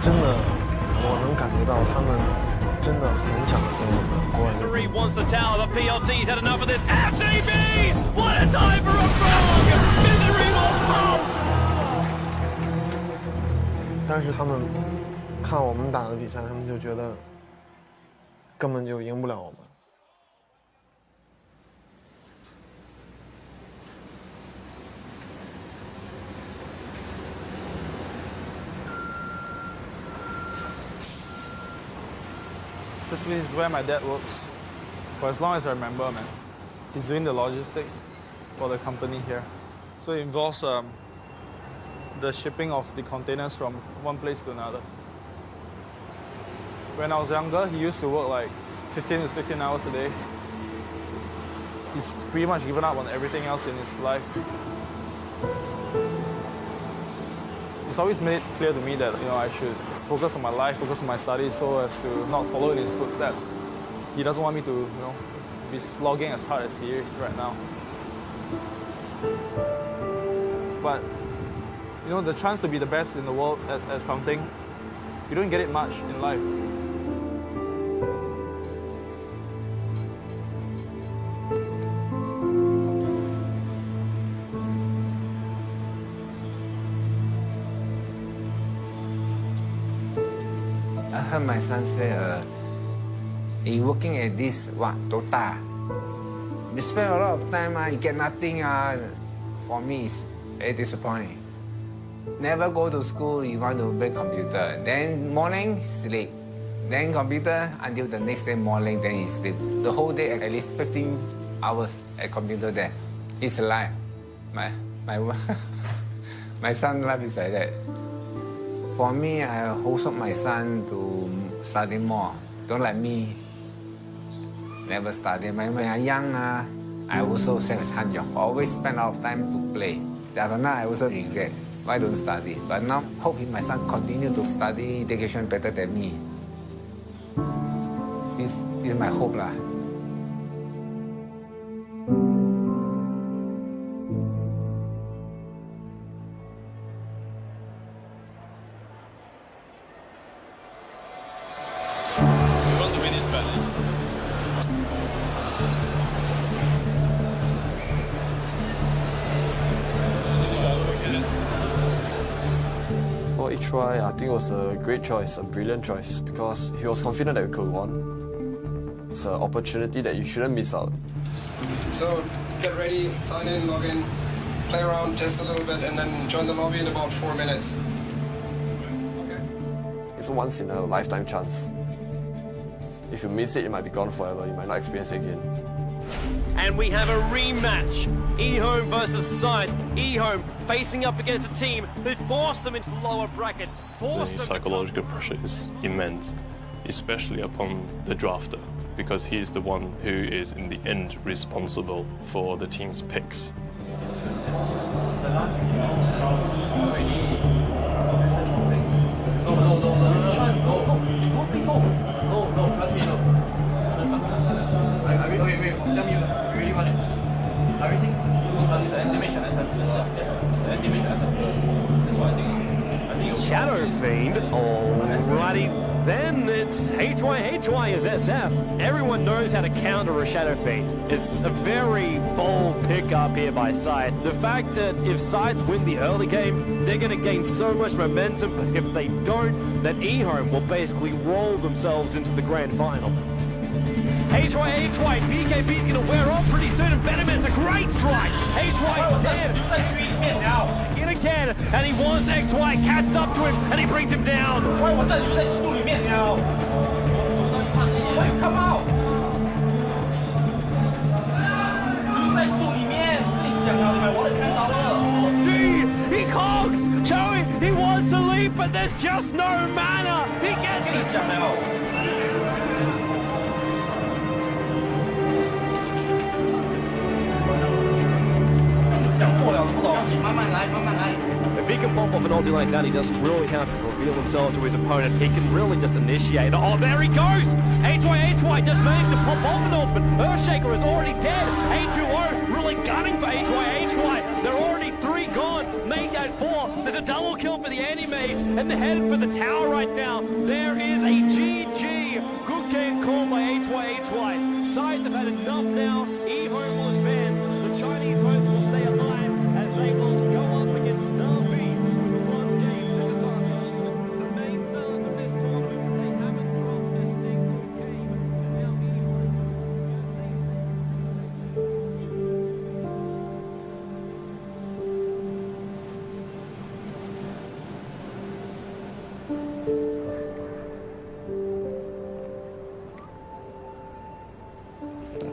真的，我能感觉到他们真的很想跟我们过来。Misery wants the tower, but PLT's had enough of this. FCB! What a time for a frog! Misery will pop! 但是他们看我们打的比赛，他们就觉得根本就赢不了我们。This is where my dad works. For as long as I remember, man. He's doing the logistics for the company here. So it involves the shipping of the containers from one place to another. When I was younger, he used to work like 15 to 16 hours a day. He's pretty much given up on everything else in his life. He's always made it clear to me that I should focus on my life, focus on my studies, so as to not follow in his footsteps. He doesn't want me to, be slogging as hard as he is right now. But, the chance to be the best in the world at something, you don't get it much in life. I heard my son say, he working at this, Dota. We spend a lot of time, he get nothing. For me, it's very disappointing. Never go to school, you want to play computer. Then morning, sleep. Then computer until the next day morning, then he sleep. The whole day, at least 15 hours at computer there. It's life. My son's life is like that. For me, I hope my son to study more. Don't like me. Never study. When I'm young, I also same as Han Yong. Always spend a lot of time to play. After now, I also regret. Why don't study? But now, hope my son continue to study education better than me. It's my hope lah. H.Y., I think it was a great choice, a brilliant choice, because he was confident that we could win. It's an opportunity that you shouldn't miss out. So get ready, sign in, log in, play around just a little bit, and then join the lobby in about 4 minutes. Okay. It's a once in a lifetime chance. If you miss it, you might be gone forever. You might not experience it again. And we have a rematch. eHome versus SUB. eHome facing up against a team that forced them into the lower bracket. The psychological pressure is immense, especially upon the drafter, because he is the one who is in the end responsible for the team's picks. No, trust me, no. Wait, tell me, you really want it? Everything? It's an animation, it's an animation, that's what I think. Shadow Fiend, alrighty. Then it's HY is SF. Everyone knows how to counter a Shadow Fiend. It's a very bold pickup here by SUB. The fact that if SUB win the early game, they're going to gain so much momentum, but if they don't, then eHome will basically roll themselves into the grand final. HY, BKB's going to wear off pretty soon, and Benjamin's a great strike. HY dead. In again, and he wants XY, catches up to him, and he brings him down. Why you come out? Gee, he cogs! Joey, he wants to leave, but there's just no mana. He gets it. If he can pop off an ulti like that, he doesn't really have to reveal himself to his opponent. He can really just initiate. Oh, there he goes! HY just managed to pop off an ultimate. Earthshaker is already dead. A2O really gunning for HY. They're already 3 gone. Main gate 4. There's a double kill for the anti-mage, and they're headed for the tower right now. There is a GG. Good game called by HY. SUB have had enough now. eHome will advance. The Chinese hopes will stay alive as they will go up against Navi with a 1-game disadvantage. The main stars of this tournament, they haven't dropped a single game, and now eHome are the same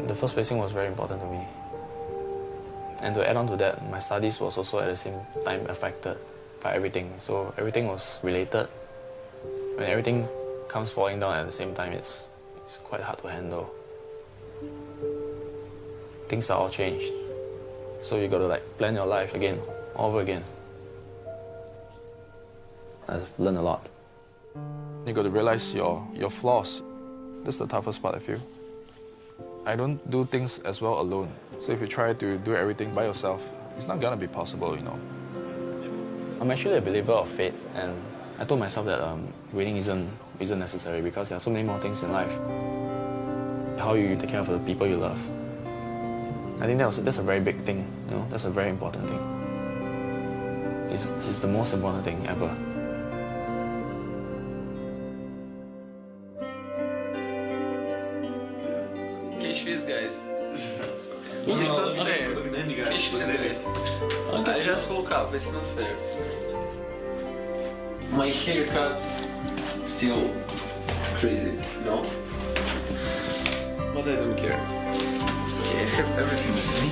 The first placing was very important to me. And to add on to that, my studies was also at the same time affected by everything. So everything was related. When everything comes falling down at the same time, it's quite hard to handle. Things are all changed. So you gotta plan your life again, all over again. I've learned a lot. You got to realize your flaws. That's the toughest part, I feel. I don't do things as well alone. So if you try to do everything by yourself, it's not gonna be possible, you know. I'm actually a believer of fate, and I told myself that winning isn't necessary because there are so many more things in life. How you take care of the people you love. I think that's a very big thing, you know. That's a very important thing. It's the most important thing ever. Guys. It's not fair. Guys. I just woke up, it's not fair. My haircut still crazy, no? But I don't care. Okay, I have everything with me.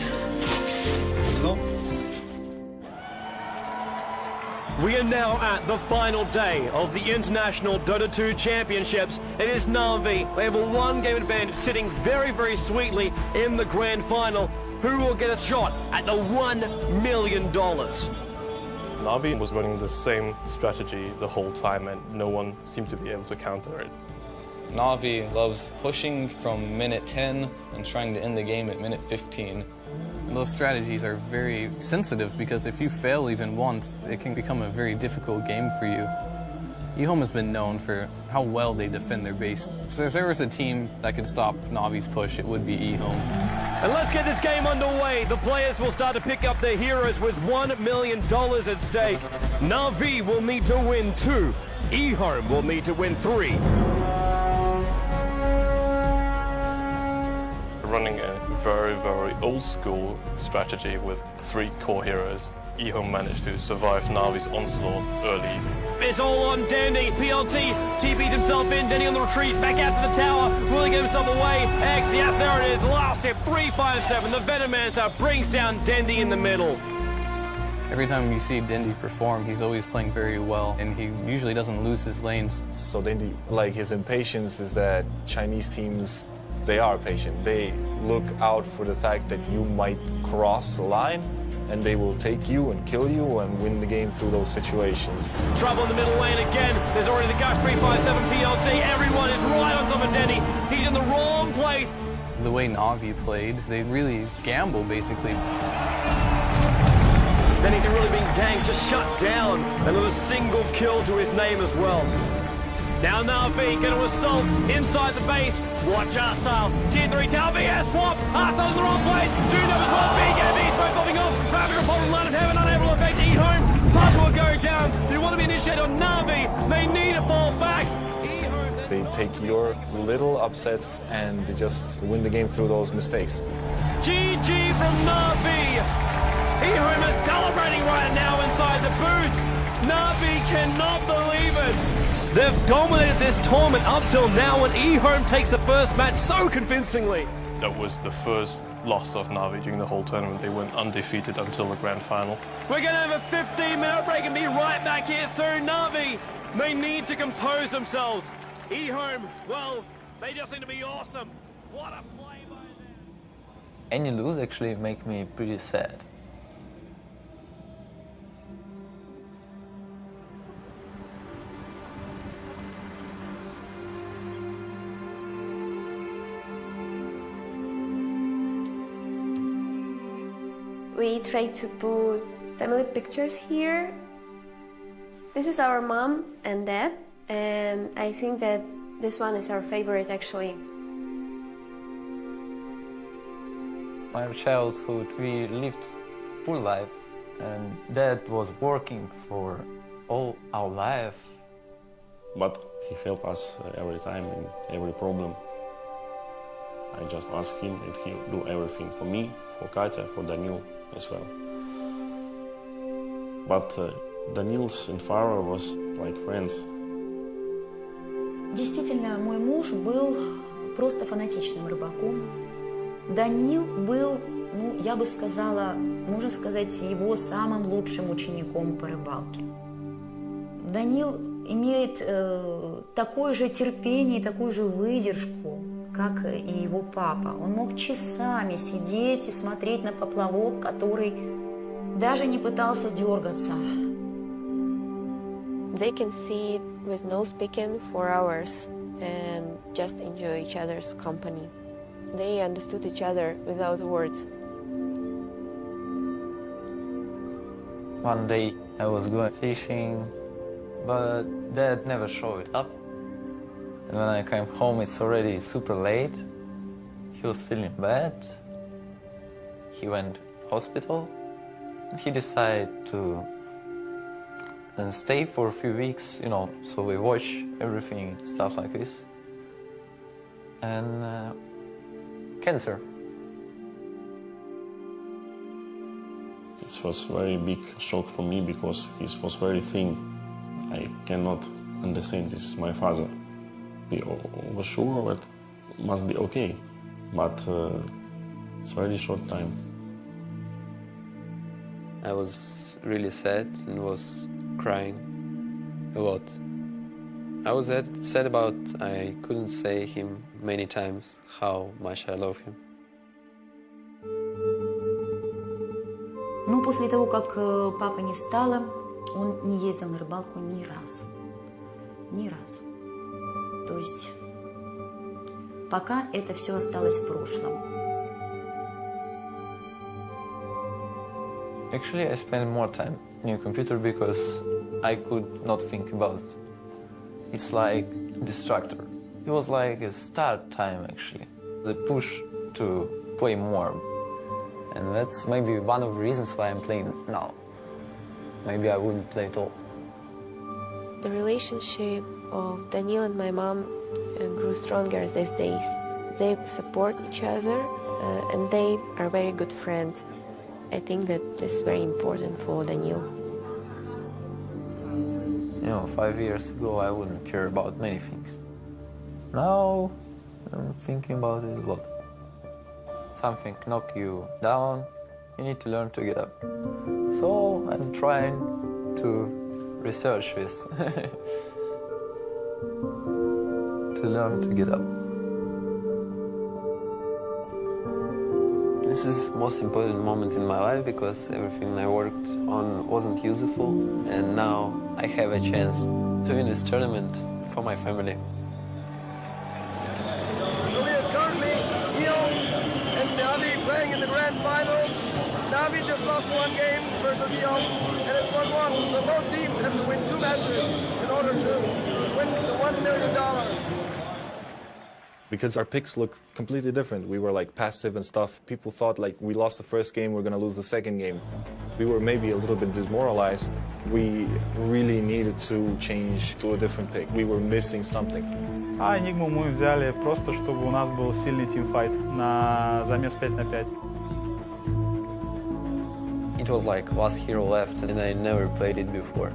Let's go. We are now at the final day of the International Dota 2 Championships. It is Navi. They have a 1-game advantage, sitting very, very sweetly in the grand final. Who will get a shot at the $1 million? Navi was running the same strategy the whole time, and no one seemed to be able to counter it. Navi loves pushing from minute 10 and trying to end the game at minute 15. Those strategies are very sensitive because if you fail even once, it can become a very difficult game for you. eHome has been known for how well they defend their base. So if there was a team that could stop Navi's push, it would be eHome. And let's get this game underway. The players will start to pick up their heroes with $1 million at stake. Na'Vi will need to win 2. eHome will need to win 3. Running a very, very old school strategy with 3 core heroes. eHome managed to survive Na'Vi's onslaught early. It's all on Dandy. PLT TP'd himself in. Dandy on the retreat. Back out to the tower. Will he get himself away? X, yes, there it is. Last hit, 357. The Venomancer brings down Dandy in the middle. Every time you see Dindy perform, he's always playing very well, and he usually doesn't lose his lanes. So Dindy, like his impatience is that Chinese teams, they are patient. They look out for the fact that you might cross the line, and they will take you and kill you and win the game through those situations. Trouble in the middle lane again. There's already the Gush 357 PLT. Everyone is right on top of Denny. He's in the wrong place. The way Na'Vi played, they really gamble, basically. Denny's really been ganked, just shut down. Another single kill to his name as well. Now Na'Vi going to assault inside the base. Watch our style. Tier 3 tower VS swap. Arsenal's in the wrong place. Do them as well. Big ME smoke popping off. Rapid Republic line of heaven unable to affect eHome. Pub will go down. They want to be initiated on Na'Vi. They need to fall back. They take your little upsets and they just win the game through those mistakes. GG from Na'Vi. eHome is celebrating right now inside the booth. Na'Vi cannot believe it. They've dominated this tournament up till now, and eHome takes the first match so convincingly. That was the first loss of Na'Vi during the whole tournament. They went undefeated until the grand final. We're going to have a 15-minute break and be right back here soon. Na'Vi, they need to compose themselves. eHome, well, they just seem to be awesome. What a play by them. Any lose actually make me pretty sad. We try to put family pictures here. This is our mom and dad, and I think that this one is our favorite actually. My childhood, we lived full life, and dad was working for all our life. But he helped us every time in every problem. I just ask him if he'll do everything for me, for Katya, for Daniil as well. But Daniil's and Farah was like friends. Действительно, мой муж был просто фанатичным рыбаком. Даниил был, ну, я бы сказала, можно сказать, его самым лучшим учеником по рыбалке. Даниил имеет такое же терпение, такую же выдержку, как и его папа. Он мог часами сидеть и смотреть на поплавок, который даже не пытался дергаться. They can sit with no speaking for hours and just enjoy each other's company. They understood each other without words. One day I was going fishing, but dad never showed up. And when I came home, it's already super late. He was feeling bad. He went hospital. He decided to stay for a few weeks, you know, so we watch everything, stuff like this. And cancer. It was a very big shock for me because he was very thin. I cannot understand, this is my father. We were sure that it must be okay, but it's a very short time. I was really sad and was crying a lot. I was sad about I couldn't say him many times how much I love him. Но после того, как папы не стало, он не ездил на рыбалку ни разу. Ни разу. То есть пока это все осталось в прошлом. Actually, I spent more time on your computer because I could not think about it. It's like distractor. It was like a start time, actually. The push to play more. And that's maybe one of the reasons why I'm playing now. Maybe I wouldn't play at all. The relationship of Daniil and my mom grew stronger these days. They support each other and they are very good friends. I think that this is very important for Daniil. You know, 5 years ago I wouldn't care about many things. Now I'm thinking about it a lot. Something knock you down, you need to learn to get up. So I'm trying to research this. To learn to get up. This is the most important moment in my life because everything I worked on wasn't useful, and now I have a chance to win this tournament for my family. So we have currently Ion and Navi playing in the grand finals. Navi just lost one game versus Ion, and it's 1-1. So both teams have to win 2 matches in order to win the $1 million. Because our picks look completely different. We were like passive and stuff. People thought like we lost the first game, we're gonna lose the second game. We were maybe a little bit demoralized. We really needed to change to a different pick. We were missing something. А Enigmu мы взяли просто, чтобы у нас был сильный тимфайт на замес 5 на 5. It was like last hero left and I never played it before.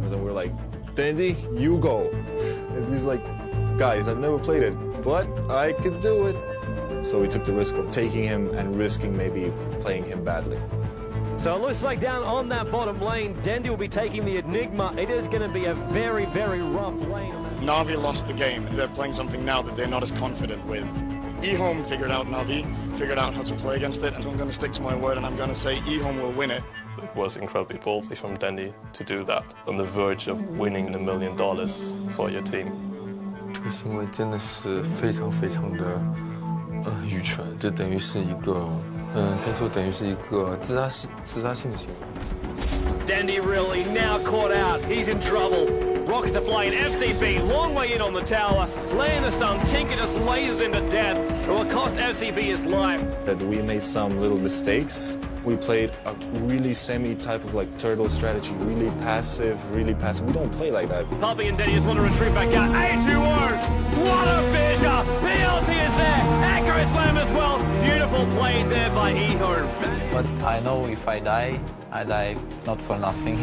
And then we're like, Dandy, you go. And he's like, guys, I've never played it, but I could do it. So we took the risk of taking him and risking maybe playing him badly. So it looks like down on that bottom lane, Dandy will be taking the Enigma. It is going to be a very, very rough lane. Navi lost the game. They're playing something now that they're not as confident with. eHome figured out Navi, figured out how to play against it, and so I'm going to stick to my word and I'm going to say eHome will win it. It was incredibly ballsy from Dandy to do that, on the verge of winning $1 million for your team. 这个行为真的是非常非常的愚蠢，这等于是一个可以说等于是一个自杀性的行为。 Dandy really now caught out. He's in trouble. Rockets are flying. FCB long way in on the tower. Laying the stun. Tinker just lasers him to death. It will cost FCB his life. That we made some little mistakes. We played a really semi-type of like turtle strategy, really passive. We don't play like that. Puppy and Dandy just want to retreat back out. A2O! What a fissure! PLT is there! Accurate slam as well. Beautiful play there by eHome. But I know if I die not for nothing.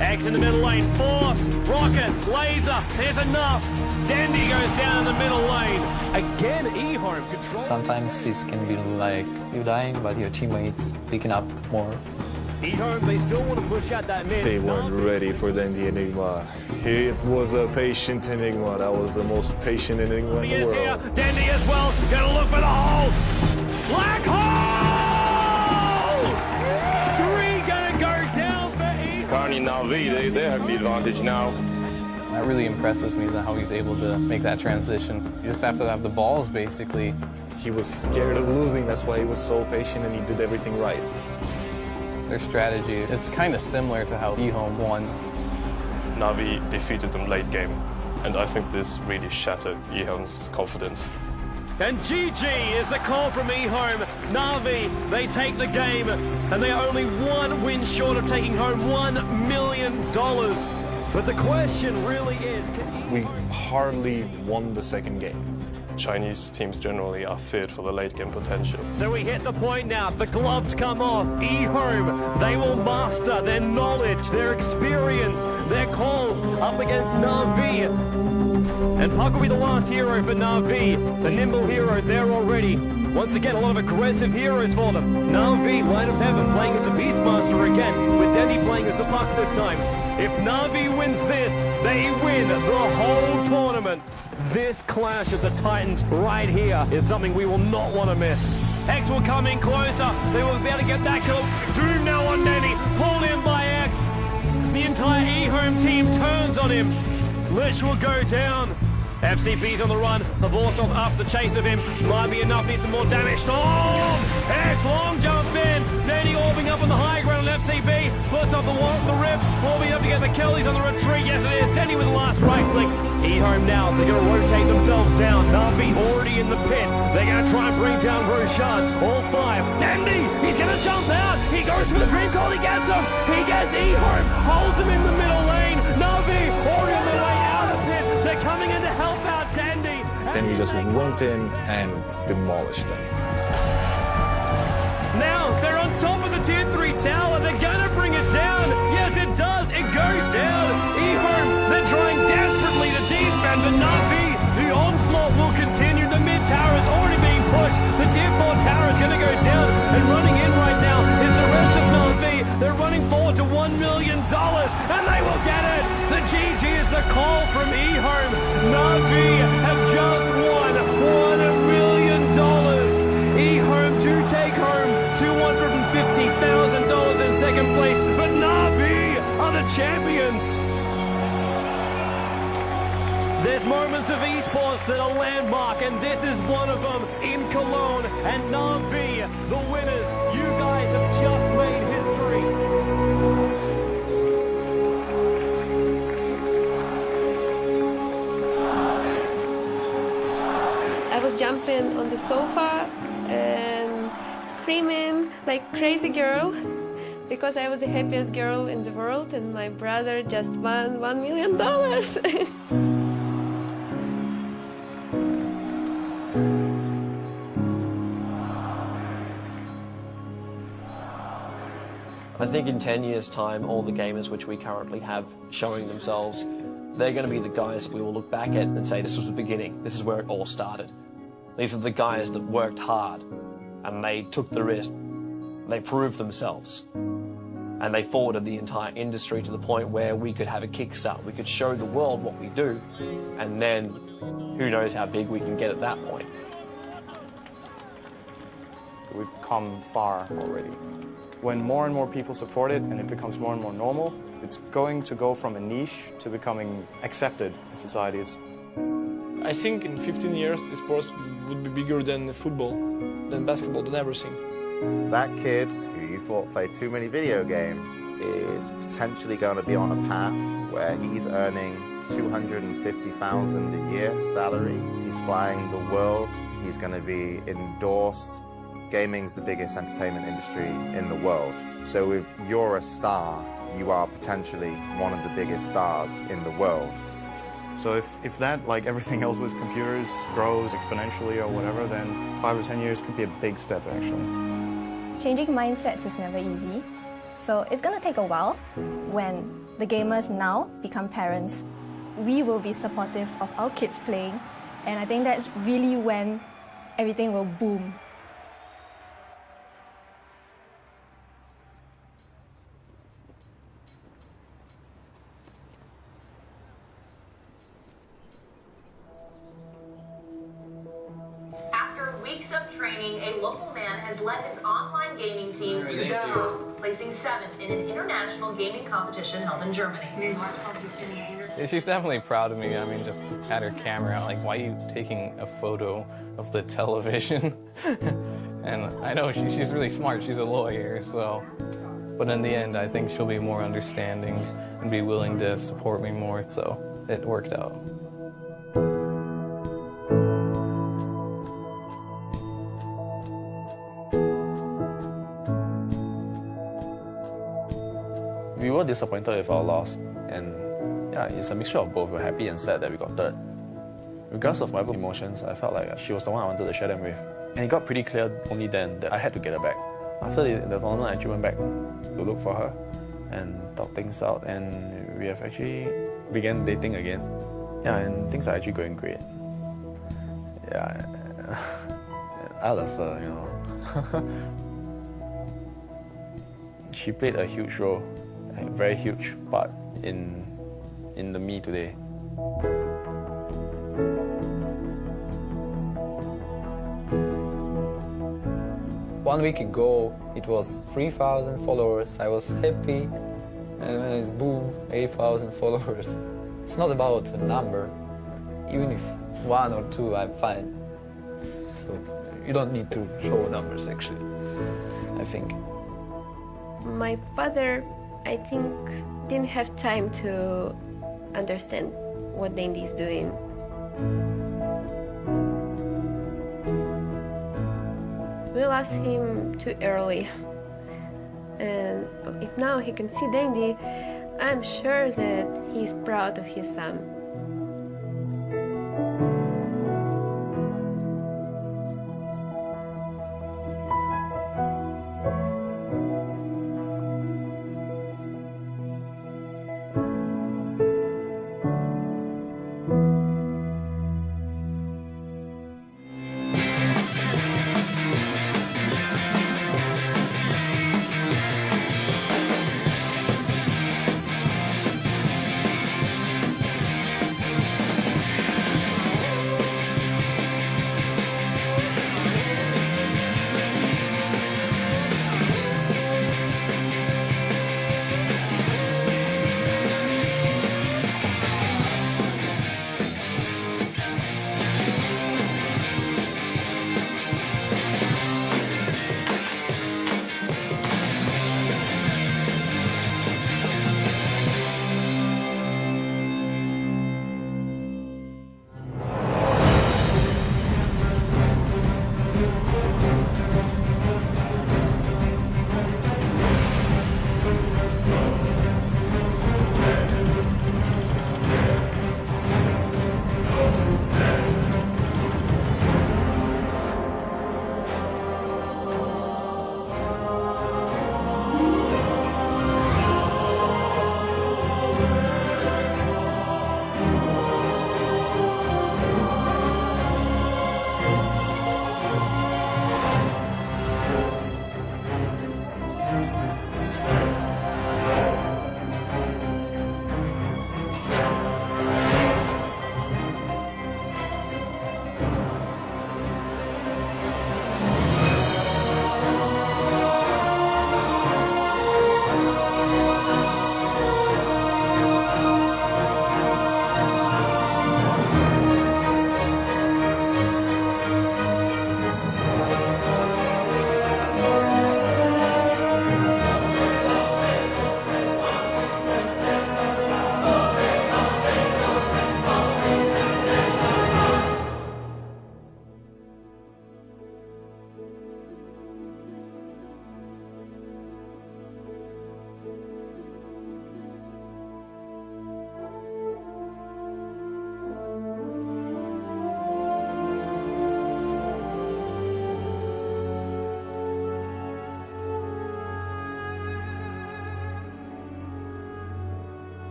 X in the middle lane, forced, rocket, laser, there's enough. Dandy goes down in the middle lane. Again, eHome control. Sometimes this can be like you dying, but your teammates picking up more. eHome, they still want to push out that mid. They weren't ready for the Enigma. It was a patient Enigma. That was the most patient Enigma in the world. Here. Dandy as well, gonna look for the hole. Black hole! 3 gonna go down for eHome. Currently Navi, they have the advantage now. That really impresses me, how he's able to make that transition. You just have to have the balls, basically. He was scared of losing, that's why he was so patient and he did everything right. Their strategy, it's kind of similar to how eHome won. Navi defeated them late game, and I think this really shattered eHome's confidence. And GG is the call from eHome. Navi, they take the game, and they are only 1 win short of taking home $1 million. But the question really is, we hardly won the second game. Chinese teams generally are feared for the late game potential. So we hit the point now, the gloves come off. eHome, they will master their knowledge, their experience, their calls up against Navi. And Puck will be the last hero for Navi, the nimble hero there already. Once again, a lot of aggressive heroes for them. Navi, Light of Heaven, playing as the Beastmaster again, with Dandy playing as the Puck this time. If Navi wins this, they win the whole tournament. This clash of the Titans right here is something we will not want to miss. X will come in closer. They will be able to get that kill. Doom now on Dandy, pulled in by X. The entire eHome team turns on him. Lich will go down. FCB's on the run. Dvorsov up the chase of him. Might be enough, needs some more damage. Oh! Edge, long jump in. Danny Orbing up on the high ground on FCB. First off the rip. Orbing up to get the kill. He's on the retreat. Yes, it is. Danny with the last right click. Ehome now. They're going to rotate themselves down. Navi already in the pit. They're going to try and bring down Roshan. All five. Dandy! He's going to jump out. He goes for the dream call. He gets him. He gets Ehome. Holds him in the middle lane. Navi already on the way out of the pit. They're coming in to help out Dandy. Then we just went in and demolished them. Now they're on top of the tier 3 tower. They're going to bring it down. Yes, it does. It goes down. Ehome, they're trying desperately to defend, but Navi, the onslaught will continue. The mid tower is already being pushed. The tier 4 tower is going to go down, and running in right now is the rest of Navi. They're running forward to $1 million, and they will get it. The GG is the call from Ehome. Navi have just won $1 million. Ehome to take home $250,000 in second place, but Navi are the champions. There's moments of esports that are landmark, and this is one of them in Cologne. And Navi, the winners. You guys have just made history. I was jumping on the sofa and screaming like crazy girl because I was the happiest girl in the world, and my brother just won $1 million. I think in 10 years' time, all the gamers which we currently have showing themselves, they're going to be the guys that we will look back at and say, this was the beginning, this is where it all started. These are the guys that worked hard, and they took the risk, they proved themselves, and they forwarded the entire industry to the point where we could have a kickstart, we could show the world what we do, and then who knows how big we can get at that point. We've come far already. When more and more people support it and it becomes more and more normal, it's going to go from a niche to becoming accepted in societies. I think in 15 years, sports would be bigger than football, than basketball, than everything. That kid who you thought played too many video games is potentially going to be on a path where he's earning $250,000 a year salary. He's flying the world. He's going to be endorsed. Gaming's the biggest entertainment industry in the world. So if you're a star, you are potentially one of the biggest stars in the world. So if that, like everything else with computers, grows exponentially or whatever, then 5 or 10 years could be a big step, actually. Changing mindsets is never easy. So it's going to take a while. When the gamers now become parents, we will be supportive of our kids playing. And I think that's really when everything will boom. Weeks of training, a local man has led his online gaming team to the top, placing 7th in an international gaming competition held in Germany. She's definitely proud of me. I mean, just had her camera out, like, why are you taking a photo of the television? And I know she's really smart. She's a lawyer, so. But in the end, I think she'll be more understanding and be willing to support me more, so it worked out. We were disappointed with our loss, and yeah, it's a mixture of both. We're happy and sad that we got third. Regardless of whatever emotions, I felt like she was the one I wanted to share them with. And it got pretty clear only then that I had to get her back. After the tournament, I actually went back to look for her and talk things out, and we have actually began dating again. Yeah, and things are actually going great. Yeah, I love her, you know. She played a huge role, a very huge part in the me today. One week ago, it was 3,000 followers. I was happy, and then it's boom, 8,000 followers. It's not about the number, Even if 1 or 2, I'm fine. So you don't need to show numbers, actually, I think. My father, I think, didn't have time to understand what Dandy is doing. We lost him too early. And if now he can see Dandy, I'm sure that he's proud of his son.